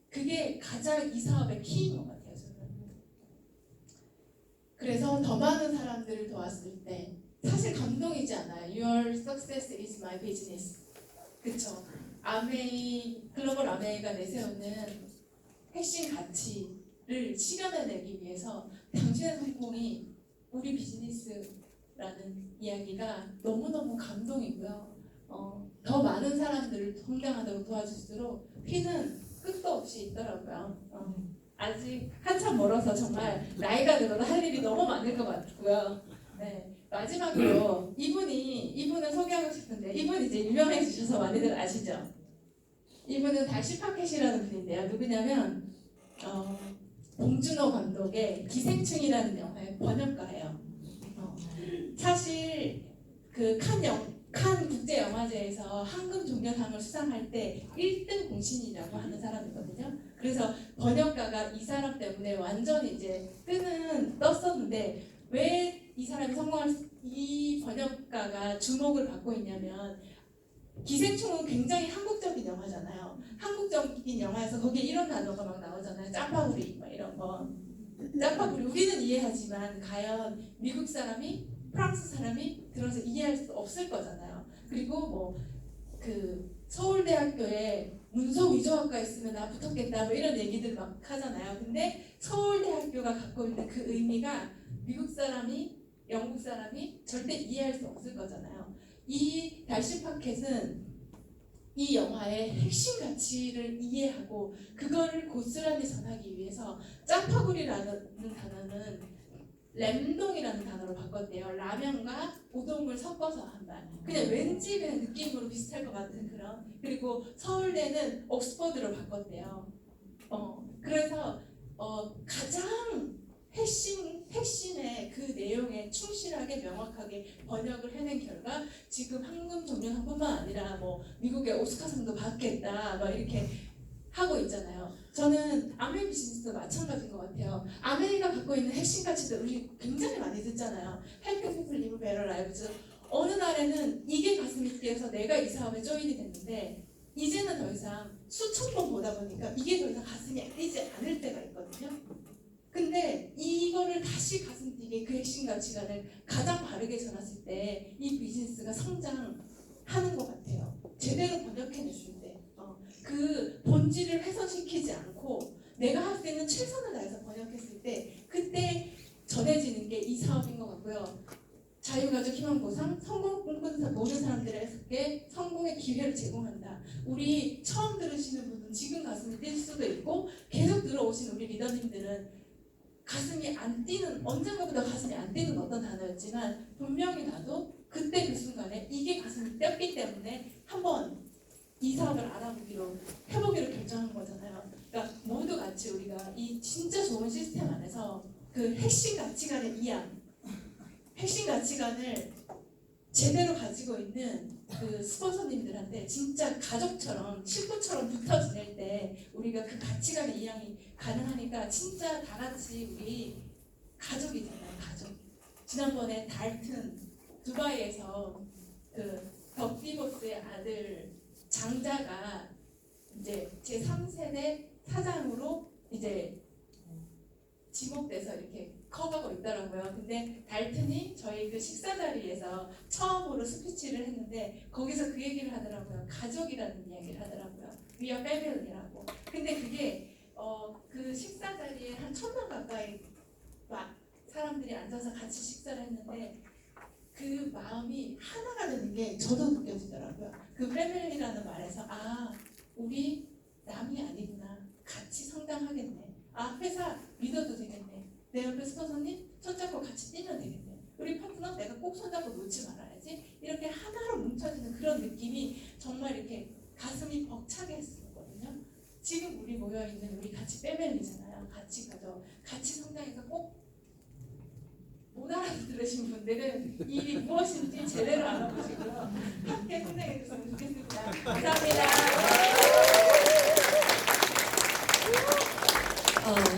그게 가장 이 사업의 키인 것 같아요. 저는. 그래서 더 많은 사람들을 도왔을 때 사실 감동이지 않아요. Your success is my business. 그쵸? 글로벌 아메이가 내세우는 핵심 가치를 실현해내기 위해서 당신의 성공이 우리 비즈니스라는 이야기가 너무너무 감동이고요. 더 많은 사람들을 성장하도록 도와줄수록 피는 끝도 없이 있더라고요. 아직 한참 멀어서 정말 나이가 들어도 할 일이 너무 많을 것 같고요. 네. 마지막으로 이분은 소개하고 싶은데, 이분 이제 유명해지셔서 많이들 아시죠? 이분은 달시 파켓이라는 분인데요. 누구냐면 봉준호 감독의 기생충이라는 영화의 번역가예요. 사실 그 칸 국제영화제에서 황금 종려상을 수상할 때 1등 공신이라고 하는 사람이거든요. 그래서 번역가가 이 사람 때문에 완전히 이제 떴었는데, 왜 이 번역가가 주목을 받고 있냐면, 기생충은 굉장히 한국적인 영화잖아요. 한국적인 영화에서 거기에 이런 단어가 막 나오잖아요. 짜파구리 막 이런 거. 짜파구리 우리는 이해하지만 과연 미국 사람이, 프랑스 사람이 들어서 이해할 수 없을 거잖아요. 그리고 서울대학교에 문서위조학과 있으면 나 붙었겠다 뭐 이런 얘기들 막 하잖아요. 근데 서울대학교가 갖고 있는 그 의미가 미국 사람이, 영국 사람이 절대 이해할 수 없을 거잖아요. 이 달심 파켓은 이 영화의 핵심 가치를 이해하고 그거를 고스란히 전하기 위해서 짜파구리라는 단어는 램동이라는 단어로 바꿨대요. 라면과 우동을 섞어서 한 말. 그냥 왠지 그냥 느낌으로 비슷할 것 같은 그런. 그리고 서울대는 옥스퍼드로 바꿨대요. 그래서 가장 핵심의 그 내용에 충실하게 명확하게 번역을 해낸 결과 지금 황금 종려상뿐만 아니라 미국의 오스카상도 받겠다 막 이렇게 하고 있잖아요. 저는 아메이 비즈니스도 마찬가지인 것 같아요. 아메이가 갖고 있는 핵심 가치들 우리 굉장히 많이 듣잖아요. Help people live better lives. 어느 날에는 이게 가슴이 뛰어서 내가 이 사업에 조인이 됐는데, 이제는 더 이상 수천 번 보다 보니까 이게 더 이상 가슴이 뛰지 않을 때가 있거든요. 근데 이거를 다시 가슴 뛰게 그 핵심 가치관을 가장 바르게 전했을 때 이 비즈니스가 성장하는 것 같아요. 제대로 번역해냈을 때. 그 본질을 훼손시키지 않고 내가 할 수 있는 최선을 다해서 번역했을 때 그때 전해지는 게 이 사업인 것 같고요. 자유가족 희망보상, 성공 꿈꾸는 모든 사람들에게 성공의 기회를 제공한다. 우리 처음 들으시는 분은 지금 가슴이 뛸 수도 있고, 계속 들어오신 우리 리더님들은 가슴이 안 뛰는, 언젠가부터 가슴이 안 뛰는 어떤 단어였지만 분명히 나도 그때 그 순간에 이게 가슴이 뛰었기 때문에 한번 이 사업을 알아보기로 해보기로 결정한 거잖아요. 그러니까 모두 같이 우리가 이 진짜 좋은 시스템 안에서 그 핵심 가치관의 이양, 핵심 가치관을 제대로 가지고 있는 그 스폰서님들한테 진짜 가족처럼 친구처럼 붙어 지낼 때 우리가 그 가치관의 이양이 가능하니까 진짜 다 같이 우리 가족이잖아요. 가족. 지난번에 달튼 두바이에서 그 덕비보스의 아들 장자가 이제 제 3세대 사장으로 이제 지목돼서 이렇게 커가고 있더라고요. 근데 달튼이 저희 그 식사 자리에서 처음으로 스피치를 했는데 거기서 그 얘기를 하더라고요. 가족이라는 이야기를 하더라고요. We are family라고. 근데 그게 그 식사 자리에 한 1,000명 가까이 사람들이 앉아서 같이 식사를 했는데 그 마음이 하나가 되는 게 저도 느껴지더라고요. 그 패밀리라는 말에서 우리 남이 아니구나. 같이 성장하겠네. 회사 믿어도 되겠네. 내 옆에 스폰서님 손잡고 같이 뛰면 되겠네. 우리 파트너 내가 꼭 손잡고 놓지 말아야지. 이렇게 하나로 뭉쳐지는 그런 느낌이 정말 이렇게 가슴이 벅차게 했었거든요. 지금 우리 모여있는 우리 같이 패밀리잖아요. 같이 가죠. 같이 성장해서 꼭 못 알아들으신 분들은 이 일이 무엇인지 제대로 알아보시고요. 함께 성장해 주셨으면 좋겠습니다. 감사합니다.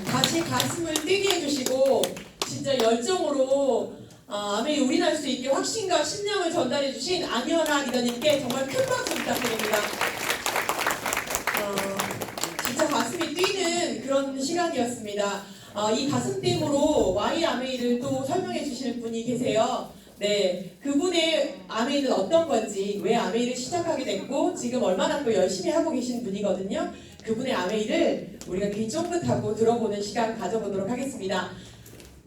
다시 가슴을 뛰게 해주시고 진짜 열정으로 아멘이 우린할 수 있게 확신과 신념을 전달해주신 안현아 리더님께 정말 큰 박수 부탁드립니다. 진짜 가슴이 뛰는 그런 시간이었습니다. 이 가슴팀으로 Y 아메이를 또 설명해 주실 분이 계세요. 네, 그분의 아메이는 어떤 건지, 왜 아메이를 시작하게 됐고 지금 얼마나 또 열심히 하고 계신 분이거든요. 그분의 아메이를 우리가 귀 쫑긋하고 들어보는 시간 가져보도록 하겠습니다.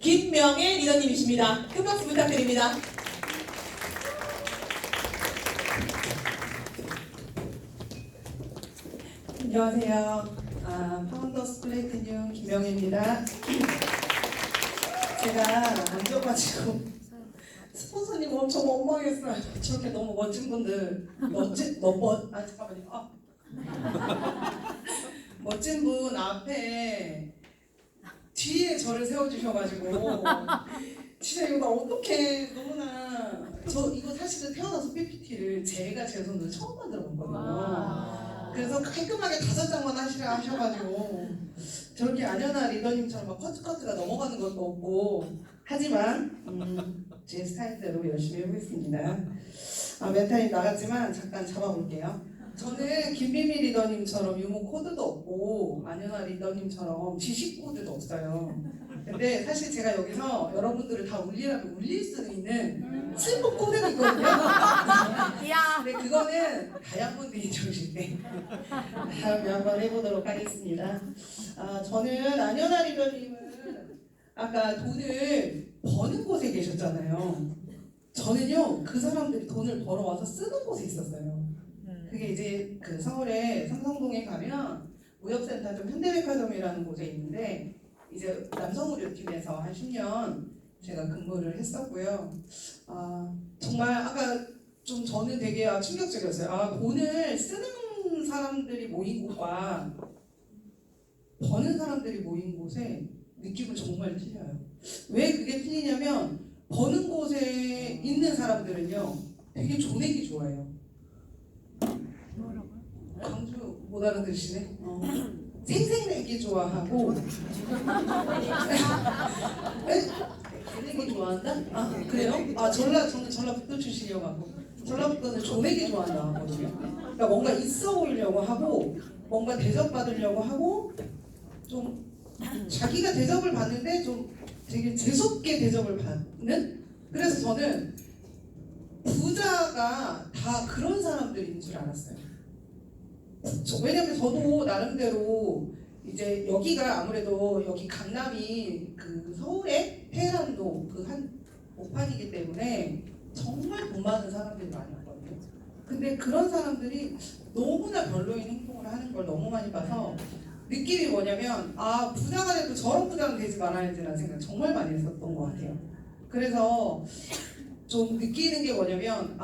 김명애 리더님이십니다. 큰 박수 부탁드립니다. 안녕하세요. 파운더스 플래티늄 김명희입니다. 제가 앉아가지고 스폰서님 엄청 원망했어요. 저렇게 너무 멋진 분들, 잠깐만요. 멋진 분 앞에 뒤에 저를 세워주셔가지고 진짜 이거 나 어떡해. 너무나 저 이거 사실은 태어나서 PPT를 제가 제 손으로 처음 만들어 봤거든요. 그래서 깔끔하게 5장만 하셔가지고 저렇게 안현아 리더님처럼 막 커트가 넘어가는 것도 없고 하지만 제 스타일대로 열심히 해보겠습니다. 멘탈이 나갔지만 잠깐 잡아볼게요. 저는 김비미 리더님처럼 유머 코드도 없고 안현아 리더님처럼 지식 코드도 없어요. 근데 사실 제가 여기서 여러분들을 다 울리라면 울릴 수 있는 슬픈 코드가 있거든요. 근데 그거는 다이아몬드 인정식 때 다음에 한번 해보도록 하겠습니다. 저는 안현아 리더님은 아까 돈을 버는 곳에 계셨잖아요. 저는요 그 사람들이 돈을 벌어와서 쓰는 곳에 있었어요. 그게 이제 그 서울에 삼성동에 가면 무역센터 좀 현대백화점이라는 곳에 있는데 이제 남성의료팀에서 한 10년 제가 근무를 했었고요. 정말 아까 좀 저는 되게 충격적이었어요. 돈을 쓰는 사람들이 모인 곳과 버는 사람들이 모인 곳에 느낌은 정말 틀려요. 왜 그게 틀리냐면 버는 곳에 있는 사람들은요 되게 조내기 좋아해요. 광주 못 알아들으시네. 생색내기 좋아하고 조내기 좋아한다? 그래요? 저는 전라북도 출신이어가지고 전라북도는 조내기 좋아한다 하거든요. 그러니까 뭔가 있어 보이려고 하고 뭔가 대접받으려고 하고 좀 자기가 대접을 받는데 좀 되게 재수없게 대접을 받는. 그래서 저는 부자가 다 그런 사람들인 줄 알았어요. 왜냐면 저도 나름대로 이제 여기가 아무래도 여기 강남이 그 서울의 테헤란도 그 한 오판이기 때문에 정말 돈 많은 사람들이 많이 왔거든요. 근데 그런 사람들이 너무나 별로인 행동을 하는 걸 너무 많이 봐서 느낌이 뭐냐면 부자가 돼도 저런 부자는 되지 말아야지라는 생각 정말 많이 했었던 것 같아요. 그래서 좀 느끼는 게 뭐냐면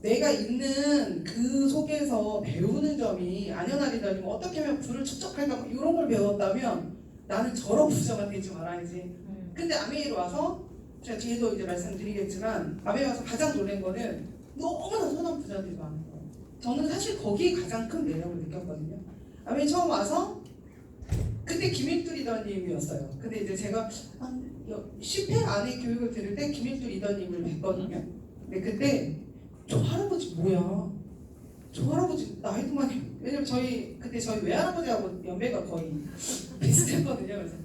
내가 있는 그 속에서 배우는 점이 안연아리다니 어떻게 하면 부를 축적할까 뭐 이런 걸 배웠다면 나는 저런 부자가 되지 말아야지. 근데 아메이로 와서 제가 뒤에도 이제 말씀드리겠지만 아메이 와서 가장 놀란 거는 너무나 선한 부자들이 많은 거예요. 저는 사실 거기에 가장 큰 매력을 느꼈거든요. 아메이 처음 와서 그때 김일두 리더님이었어요. 근데 이제 제가 한 10회 안에 교육을 들을 때 김일두 리더님을 뵀거든요. 근데 그때 저 할아버지 뭐야? 저 할아버지 나이도 많이 왜냐면 그때 저희 외할아버지하고 연배가 거의 비슷했거든요. 그래서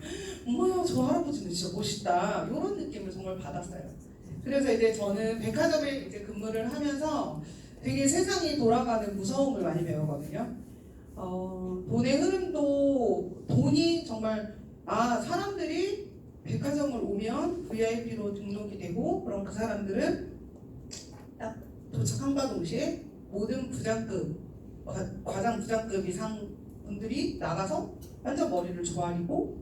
뭐야 저 할아버지는 진짜 멋있다 이런 느낌을 정말 받았어요. 그래서 이제 저는 백화점에 이제 근무를 하면서 되게 세상이 돌아가는 무서움을 많이 배우거든요. 돈의 흐름도 돈이 정말 사람들이 백화점을 오면 VIP로 등록이 되고 그럼 그 사람들은 딱 도착함과 동시에 모든 부장급, 과장 부장급 이상 분들이 나가서 완전 머리를 조아리고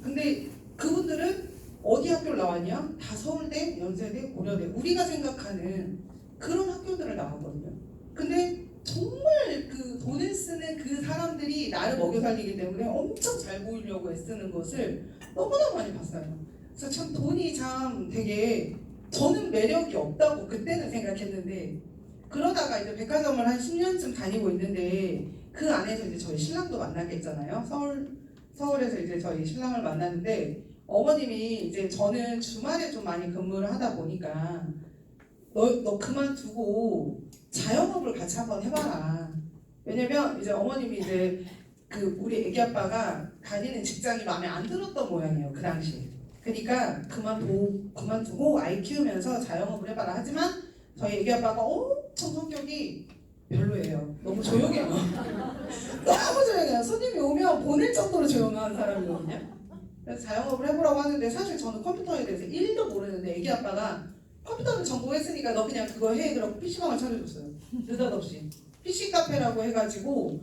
근데 그분들은 어디 학교를 나왔냐? 다 서울대, 연세대, 고려대 우리가 생각하는 그런 학교들을 나왔거든요. 근데 정말 그 돈을 쓰는 그 사람들이 나를 먹여 살리기 때문에 엄청 잘 보이려고 애쓰는 것을 너무나 많이 봤어요. 그래서 참 돈이 참 되게 저는 매력이 없다고 그때는 생각했는데 그러다가 이제 백화점을 한 10년쯤 다니고 있는데 그 안에서 이제 저희 신랑도 만나게 했잖아요. 서울에서 이제 저희 신랑을 만났는데 어머님이 이제 저는 주말에 좀 많이 근무를 하다 보니까 너 그만두고 자영업을 같이 한번 해봐라. 왜냐면 이제 어머님이 이제 우리 애기 아빠가 다니는 직장이 마음에 안 들었던 모양이에요. 그 당시에. 그러니까 그만두고 아이 키우면서 자영업을 해봐라. 하지만 저희 애기 아빠가 엄청 성격이 별로예요. 너무 조용해요. 너무 조용해요. 손님이 오면 보낼 정도로 조용한 사람이거든요. 그래서 자영업을 해보라고 하는데 사실 저는 컴퓨터에 대해서 1도 모르는데 애기 아빠가 컴퓨터를 전공했으니까 너 그냥 그거 해. 그러고 PC방을 차려줬어요. 느닷없이. PC 카페라고 해가지고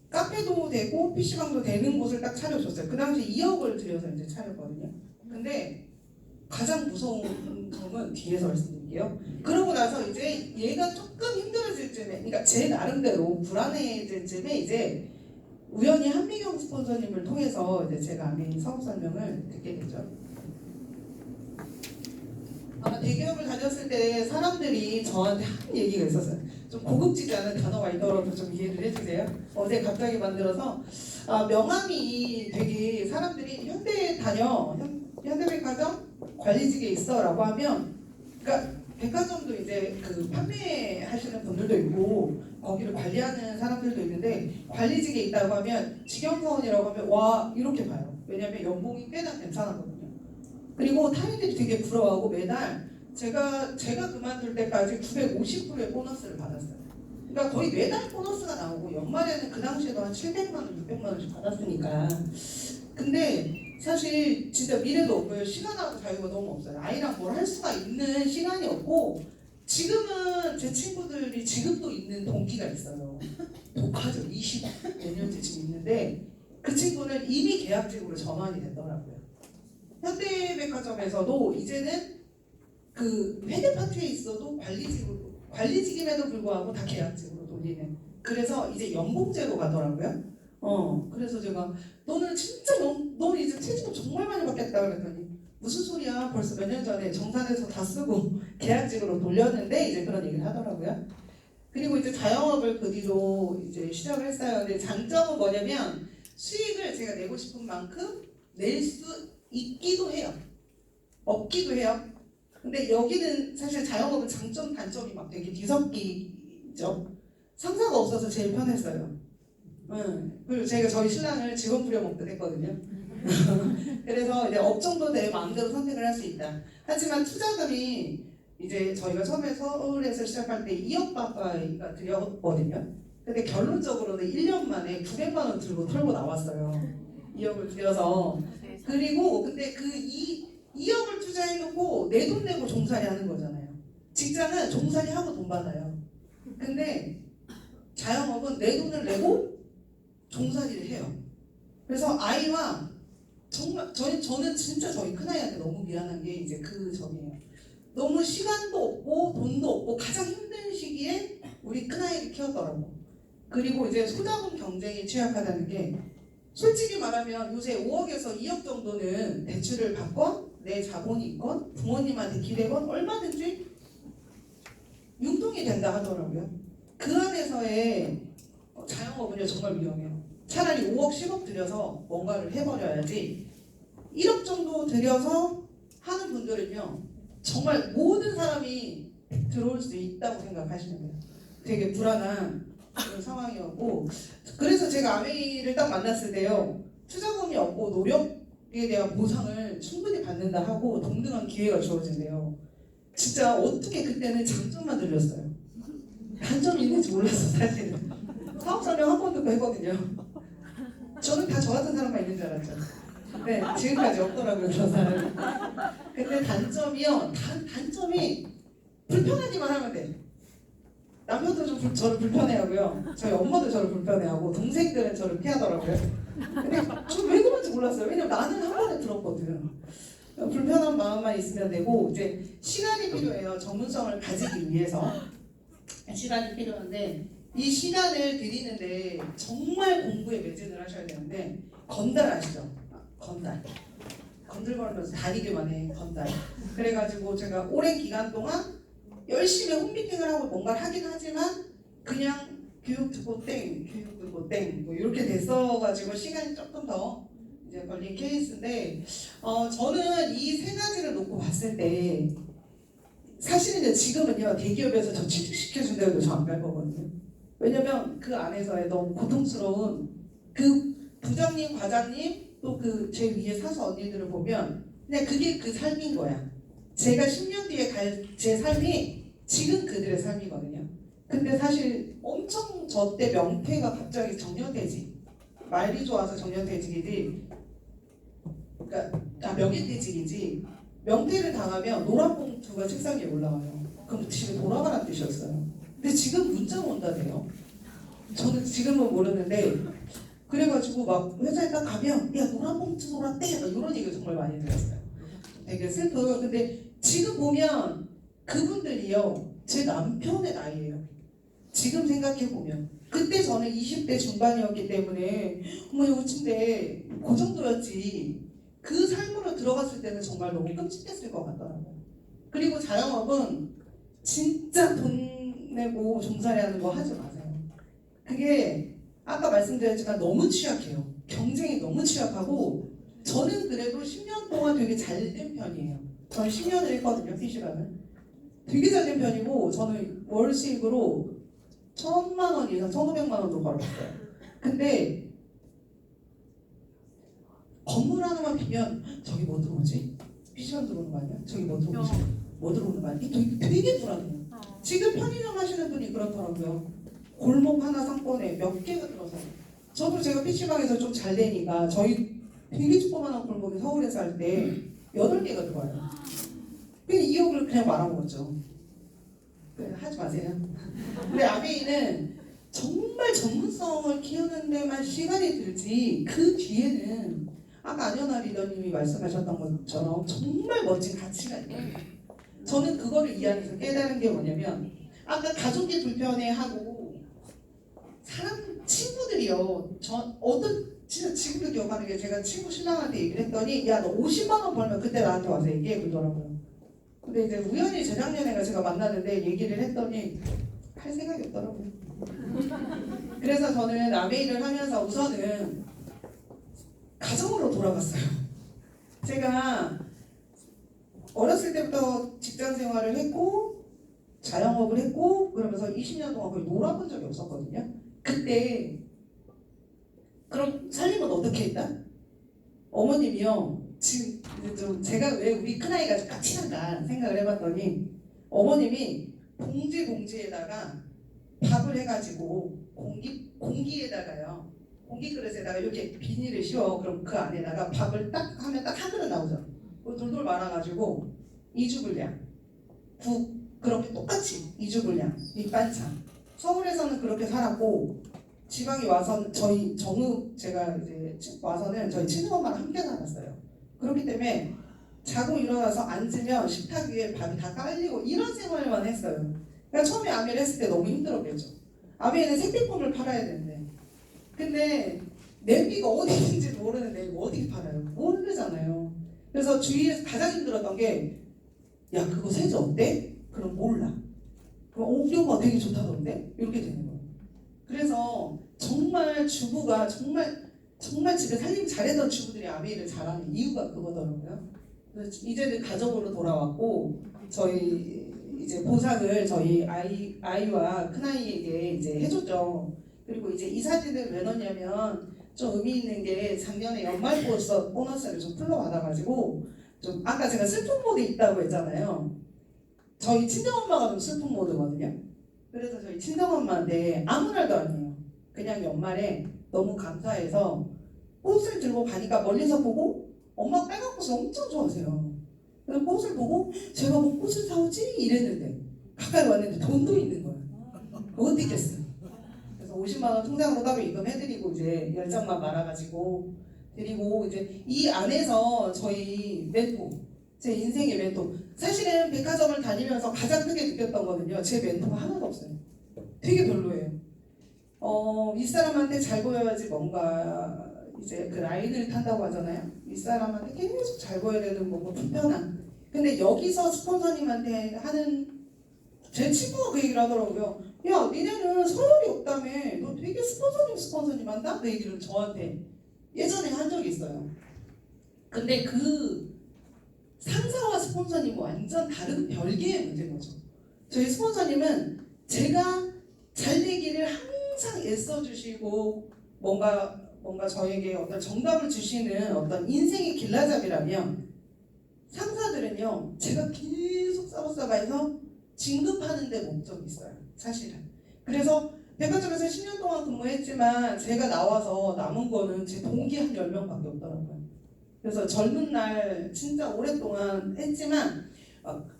카페도 되고 PC방도 되는 곳을 딱 차려줬어요. 그 당시 2억을 들여서 이제 차렸거든요. 근데 가장 무서운 점은 뒤에서 말씀드릴게요. 그러고 나서 이제 얘가 조금 힘들어질 쯤에, 그러니까 제 나름대로 불안해질 쯤에 이제 우연히 한미경 스폰서님을 통해서 이제 제가 아메이 사업 설명을 듣게 되죠. 대기업을 다녔을 때 사람들이 저한테 한 얘기가 있었어요. 좀 고급지지 않은 단어가 있더라도 좀 이해를 해주세요. 어제 갑자기 만들어서 명함이 되게 사람들이 현대에 다녀 현대백화점 관리직에 있어라고 하면 그러니까 백화점도 이제 그 판매하시는 분들도 있고 거기를 관리하는 사람들도 있는데 관리직에 있다고 하면 직영사원이라고 하면 와 이렇게 봐요. 왜냐면 연봉이 꽤나 괜찮았거든요. 그리고 타인들이 되게 부러워하고 매달 제가 그만둘 때까지 950%의 보너스를 받았어요. 그러니까 거의 매달 보너스가 나오고 연말에는 그 당시에도 한 700만 원, 600만 원씩 받았으니까. 근데 사실 진짜 미래도 없고요. 시간하고 자유가 너무 없어요. 아이랑 뭘 할 수가 있는 시간이 없고 지금은 제 친구들이 지금도 있는 동기가 있어요. 독하죠. 20몇 년째 지금 있는데 그 친구는 이미 계약직으로 전환이 됐더라고요. 현대백화점에서도 이제는 그 회계 파트에 있어도 관리직임에도 불구하고 다 계약직으로 돌리는. 그래서 이제 연봉제로 가더라고요. 그래서 제가 너는 진짜 너 이제 퇴직금 정말 많이 받겠다 그랬더니 무슨 소리야 벌써 몇 년 전에 정산해서 다 쓰고 계약직으로 돌렸는데 이제 그런 얘기를 하더라고요. 그리고 이제 자영업을 그 뒤로 이제 시작을 했어요. 근데 장점은 뭐냐면 수익을 제가 내고 싶은 만큼 낼 수 있기도 해요. 없기도 해요. 근데 여기는 사실 자영업은 장점 단점이 막 되게 뒤섞이죠. 상사가 없어서 제일 편했어요. 그리고 제가 저희 신랑을 직원 부려먹듯 했거든요. 그래서 이제 업종도 내 마음대로 선택을 할 수 있다. 하지만 투자금이 이제 저희가 처음에 서울에서 시작할 때 2억 가까이가 들였거든요. 근데 결론적으로는 1년 만에 900만 원 들고 털고 나왔어요. 2억을 들여서. 그리고 근데 그 2억을 투자해놓고 내 돈 내고 종살이 하는 거잖아요. 직장은 종살이 하고 돈 받아요. 근데 자영업은 내 돈을 내고 종살이를 해요. 그래서 아이와 정말 저는 진짜 저희 큰아이한테 너무 미안한 게 이제 그 점이에요. 너무 시간도 없고 돈도 없고 가장 힘든 시기에 우리 큰아이를 키웠더라고. 그리고 이제 소자본 경쟁이 취약하다는 게 솔직히 말하면 요새 5억에서 2억 정도는 대출을 받건 내 자본이 있건 부모님한테 기대건 얼마든지 융통이 된다 하더라고요. 그 안에서의 자영업은요 정말 위험해요. 차라리 5억 10억 들여서 뭔가를 해버려야지 1억 정도 들여서 하는 분들은요 정말 모든 사람이 들어올 수 있다고 생각하시면 돼요. 되게 불안한 그런 상황이었고 그래서 제가 아메이를 딱 만났을 때요 투자금이 없고 노력에 대한 보상을 충분히 받는다 하고 동등한 기회가 주어진대요. 진짜 어떻게 그때는 장점만 들렸어요. 단점이 있는지 몰랐어 사실은. 사업 설명 한 번 듣고 했거든요. 저는 다 저 같은 사람만 있는 줄 알았죠. 네, 지금까지 없더라고요 그런 사람이. 근데 단점이요 단점이 불편하기만 하면 돼. 남편도 좀 저를 불편해하고요. 저희 엄마도 저를 불편해하고 동생들은 저를 피하더라고요. 근데 저 왜 그런지 몰랐어요. 왜냐면 나는 한 번에 들었거든. 불편한 마음만 있으면 되고 이제 시간이 필요해요. 전문성을 가지기 위해서 시간이 필요한데 이 시간을 들이는데 정말 공부에 매진을 하셔야 되는데 건달 아시죠? 건달. 건들거리면서 다니기만 해 건달. 그래가지고 제가 오랜 기간 동안 열심히 홈미팅을 하고 뭔가를 하긴 하지만 그냥 교육 듣고 땡, 교육 듣고 땡, 뭐 이렇게 됐어가지고 시간이 조금 더 이제 걸린 케이스인데, 저는 이 세 가지를 놓고 봤을 때 사실은 이제 지금은요 대기업에서 저 취직시켜준다고 해도 저 안 갈 거거든요. 왜냐면 그 안에서의 너무 고통스러운 그 부장님, 과장님 또 그 제 위에 사수 언니들을 보면 그냥 그게 그 삶인 거야. 제가 10년 뒤에 갈 제 삶이 지금 그들의 삶이거든요. 근데 사실 엄청 저 때 명퇴가 갑자기 정년퇴직, 말이 좋아서 정년퇴직이지, 그러니까 명예퇴직이지, 명퇴를 당하면 노란 봉투가 책상 위에 올라와요. 그럼 집에 돌아가라는 뜻이었어요. 근데 지금 문자가 온다네요. 저는 지금은 모르는데 그래가지고 막 회사에 딱 가면 야 노란 봉투 돌았대 막 이런 얘기를 정말 많이 들었어요. 되게 슬퍼요. 근데 지금 보면 그분들이요 제 남편의 나이예요. 지금 생각해보면 그때 저는 20대 중반이었기 때문에 어머 요즘인데 그 정도였지 그 삶으로 들어갔을 때는 정말 너무 끔찍했을 것 같더라고요. 그리고 자영업은 진짜 돈 내고 종살이 하는 거 하지 마세요. 그게 아까 말씀드렸지만 너무 취약해요. 경쟁이 너무 취약하고 저는 그래도 10년 동안 되게 잘 된 편이에요. 저는 10년을 했거든요, PC방을. 되게 잘 된 편이고 저는 월 수익으로 1,000만 원 이상, 1,500만 원도 벌었어요. 근데 건물 하나만 비면 저기 뭐 들어오지? PC방 들어오는 거 아니야? 저기 뭐 들어오지? 뭐 들어오는 거 아니야? 되게 불안해요. 지금 편의점 하시는 분이 그렇더라고요. 골목 하나 상권에 몇 개가 들어서 저도 제가 PC방에서 좀 잘 되니까 저희 되게 조그만한 골목에 서울에 살 때 8개가 들어와요. 그냥 2억을 그냥 말아먹었죠. 하지 마세요. 근데 아메이는 정말 전문성을 키우는 데만 시간이 들지 그 뒤에는 아까 안연아 리더님이 말씀하셨던 것처럼 정말 멋진 가치가 있어요. 저는 그거를 이 안에서 깨달은 게 뭐냐면 아까 가족이 불편해하고 사람 친구들이요. 진짜 지금도 기억하는 게 제가 친구 신랑한테 얘기를 했더니 야 너 50만 원 벌면 그때 나한테 와서 얘기해 그러더라고요. 근데 이제 우연히 재작년에 제가 만나는데 얘기를 했더니 할 생각이 없더라고요. 그래서 저는 아메이를 하면서 우선은 가정으로 돌아갔어요. 제가 어렸을 때부터 직장 생활을 했고 자영업을 했고 그러면서 20년 동안 거의 놀아본 적이 없었거든요. 그때 그럼 살림은 어떻게 했다? 어머님이요. 지금 좀 제가 왜 우리 큰아이가 까칠한가 생각을 해봤더니 어머님이 봉지에다가 밥을 해가지고 공기에다가요. 공기 그릇에다가 이렇게 비닐을 씌워. 그럼 그 안에다가 밥을 딱 하면 딱 한 그릇 나오죠. 돌돌 말아가지고 이주불량 국 그렇게 똑같이 이주불량 밑반찬. 서울에서는 그렇게 살았고 지방에 와서 저희 제가 이제 와서는 저희 친정엄마랑 함께 살았어요. 그렇기 때문에 자고 일어나서 앉으면 식탁 위에 밥이 다 깔리고 이런 생활만 했어요. 그러니까 처음에 아메를 했을 때 너무 힘들었겠죠. 아메는 생필품을 팔아야 되는데 근데 냄비가 어디 있는지 모르는데 이거 어디 팔아요? 모르잖아요. 그래서 주위에서 가장 힘들었던 게 야 그거 세제 어때? 그럼 몰라. 그럼 우리 엄마 되게 좋다던데? 이렇게 되는 거예요. 그래서 정말 주부가 정말 집에 살림 잘했던 주부들이 아메이를 잘하는 이유가 그거더라고요. 그래서 이제는 가정으로 돌아왔고 저희 이제 보상을 저희 아이와 큰아이에게 이제 해줬죠. 그리고 이제 이 사진을 왜 넣냐면 좀 의미 있는 게 작년에 연말 보너스를 좀 풀러받아가지고 좀 아까 제가 슬픈 모드 있다고 했잖아요. 저희 친정엄마가 좀 슬픈 모드거든요. 그래서 저희 친정엄마한테 아무 말도 아니에요. 그냥 연말에 너무 감사해서 꽃을 들고 가니까 멀리서 보고 엄마 빨간 꽃을 엄청 좋아하세요. 그래서 꽃을 보고 제가 뭐 꽃을 사오지? 이랬는데 가까이 왔는데 돈도 있는 거예요. 어떻게 했어요? 그래서 50만 원 통장으로 따로 입금해드리고 이제 10장만 말아가지고 드리고 이제 이 안에서 저희 멘토 제 인생의 멘토 사실은 백화점을 다니면서 가장 크게 느꼈던 거는요 제 멘토가 하나도 없어요. 되게 별로예요. 윗사람한테 잘 보여야지 뭔가 이제 그 라인을 탄다고 하잖아요. 윗사람한테 계속 잘 보여야 되는 뭔가 불편한. 근데 여기서 스폰서님한테 하는 제 친구가 그 얘기를 하더라고요. 야 니네는 서열이 없다며. 너 되게 스폰서님 한다? 그 얘기를 저한테 예전에 한 적이 있어요. 근데 그 상사와 스폰서님은 완전 다른 별개의 문제인 거죠. 저희 스폰서님은 제가 잘 되기를 항상 애써주시고 뭔가 저에게 어떤 정답을 주시는 어떤 인생의 길라잡이라면 상사들은요 제가 계속 싸워서 진급하는 데 목적이 있어요. 사실은. 그래서 백화점에서 10년 동안 근무했지만 제가 나와서 남은 거는 제 동기 한 10명밖에 없더라고요. 그래서 젊은 날 진짜 오랫동안 했지만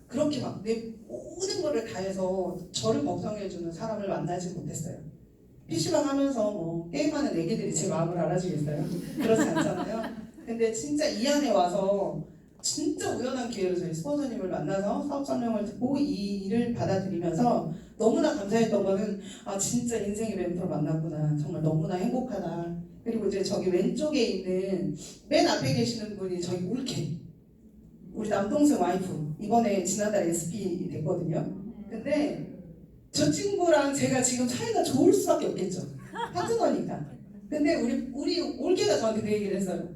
그렇게 막 내 모든 거를 다해서 저를 걱정해주는 사람을 만나지 못했어요. PC방 하면서 뭐 게임하는 애기들이 제 마음을 알아주겠어요? 그렇지 않잖아요. 근데 진짜 이 안에 와서 진짜 우연한 기회로 저희 스폰서님을 만나서 사업 설명을 듣고 이 일을 받아들이면서 너무나 감사했던 거는 아 진짜 인생의 멘토를 만났구나. 정말 너무나 행복하다. 그리고 이제 저기 왼쪽에 있는 맨 앞에 계시는 분이 저희 울케 우리 남동생 와이프 이번에 지난달에 SP 됐거든요. 근데 저 친구랑 제가 지금 사이가 좋을 수밖에 없겠죠. 파트너니까. 근데 우리 올케가 저한테 그 얘기를 했어요.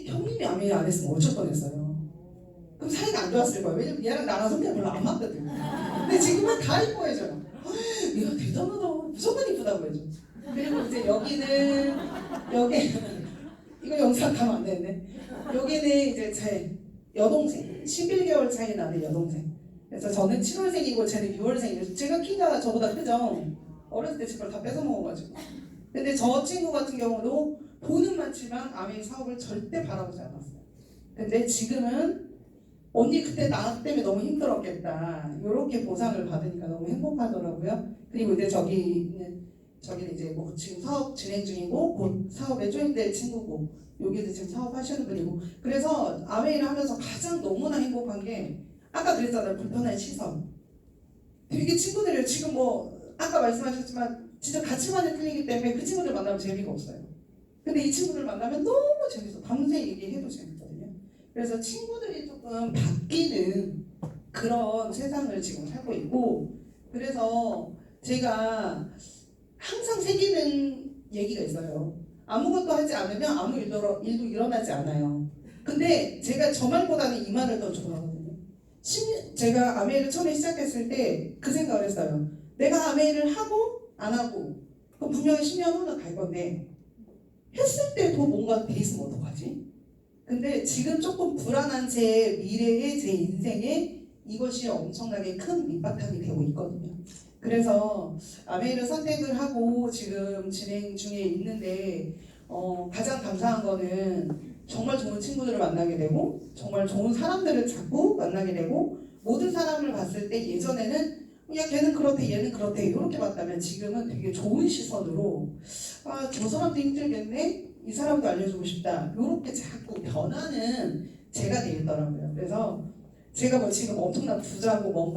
형님이 아메이 안 했으면 어쩔 뻔했어요. 그럼 사이가 안 좋았을 거예요. 왜냐면 얘랑 나랑 성격 별로 안 맞거든. 근데 지금은 다 이뻐해줘요. 얘가 대단하다. 무조건 이쁘다고 해줘. 그리고 이제 여기 이거 영상 가면 안 되는데 여기는 이제 제 여동생 11개월 차이 나는 여동생. 그래서 저는 7월생이고 쟤는 6월생이에요. 제가 키가 저보다 크죠. 어렸을 때 제 걸 다 뺏어 먹어가지고. 근데 저 친구 같은 경우도 돈은 많지만 아메이 사업을 절대 바라보지 않았어요. 근데 지금은 언니 그때 나 때문에 너무 힘들었겠다. 이렇게 보상을 받으니까 너무 행복하더라고요. 그리고 이제 저기는 이제 뭐 지금 사업 진행 중이고 곧 사업에 조인될 친구고 여기도 지금 사업하시는 분이고 그래서 아메이를 하면서 가장 너무나 행복한 게 아까 그랬잖아요. 불편한 시선. 되게 친구들이 지금 뭐 아까 말씀하셨지만 진짜 가치관이 틀리기 때문에 그 친구들 만나면 재미가 없어요. 근데 이 친구들 만나면 너무 재밌어. 밤새 얘기해도 재밌거든요. 그래서 친구들이 조금 바뀌는 그런 세상을 지금 살고 있고 그래서 제가 항상 새기는 얘기가 있어요. 아무것도 하지 않으면 아무 일도 일어나지 않아요. 근데 제가 저 말보다는 이 말을 더 좋아하거든요. 제가 아메이를 처음에 시작했을 때 그 생각을 했어요. 내가 아메이를 하고 안 하고 그럼 분명히 10년 후는 갈 건데 했을 때 더 뭔가 돼 있으면 어떡하지? 근데 지금 조금 불안한 제 미래의 제 인생에 이것이 엄청나게 큰 밑바탕이 되고 있거든요. 그래서 아메이를 선택을 하고 지금 진행 중에 있는데 가장 감사한 거는 정말 좋은 친구들을 만나게 되고 정말 좋은 사람들을 자꾸 만나게 되고 모든 사람을 봤을 때 예전에는 야 걔는 그렇대 얘는 그렇대 이렇게 봤다면 지금은 되게 좋은 시선으로 아 저 사람도 힘들겠네 이 사람도 알려주고 싶다 이렇게 자꾸 변하는 제가 돼 있더라고요. 그래서 제가 뭐 지금 엄청난 부자고 뭔가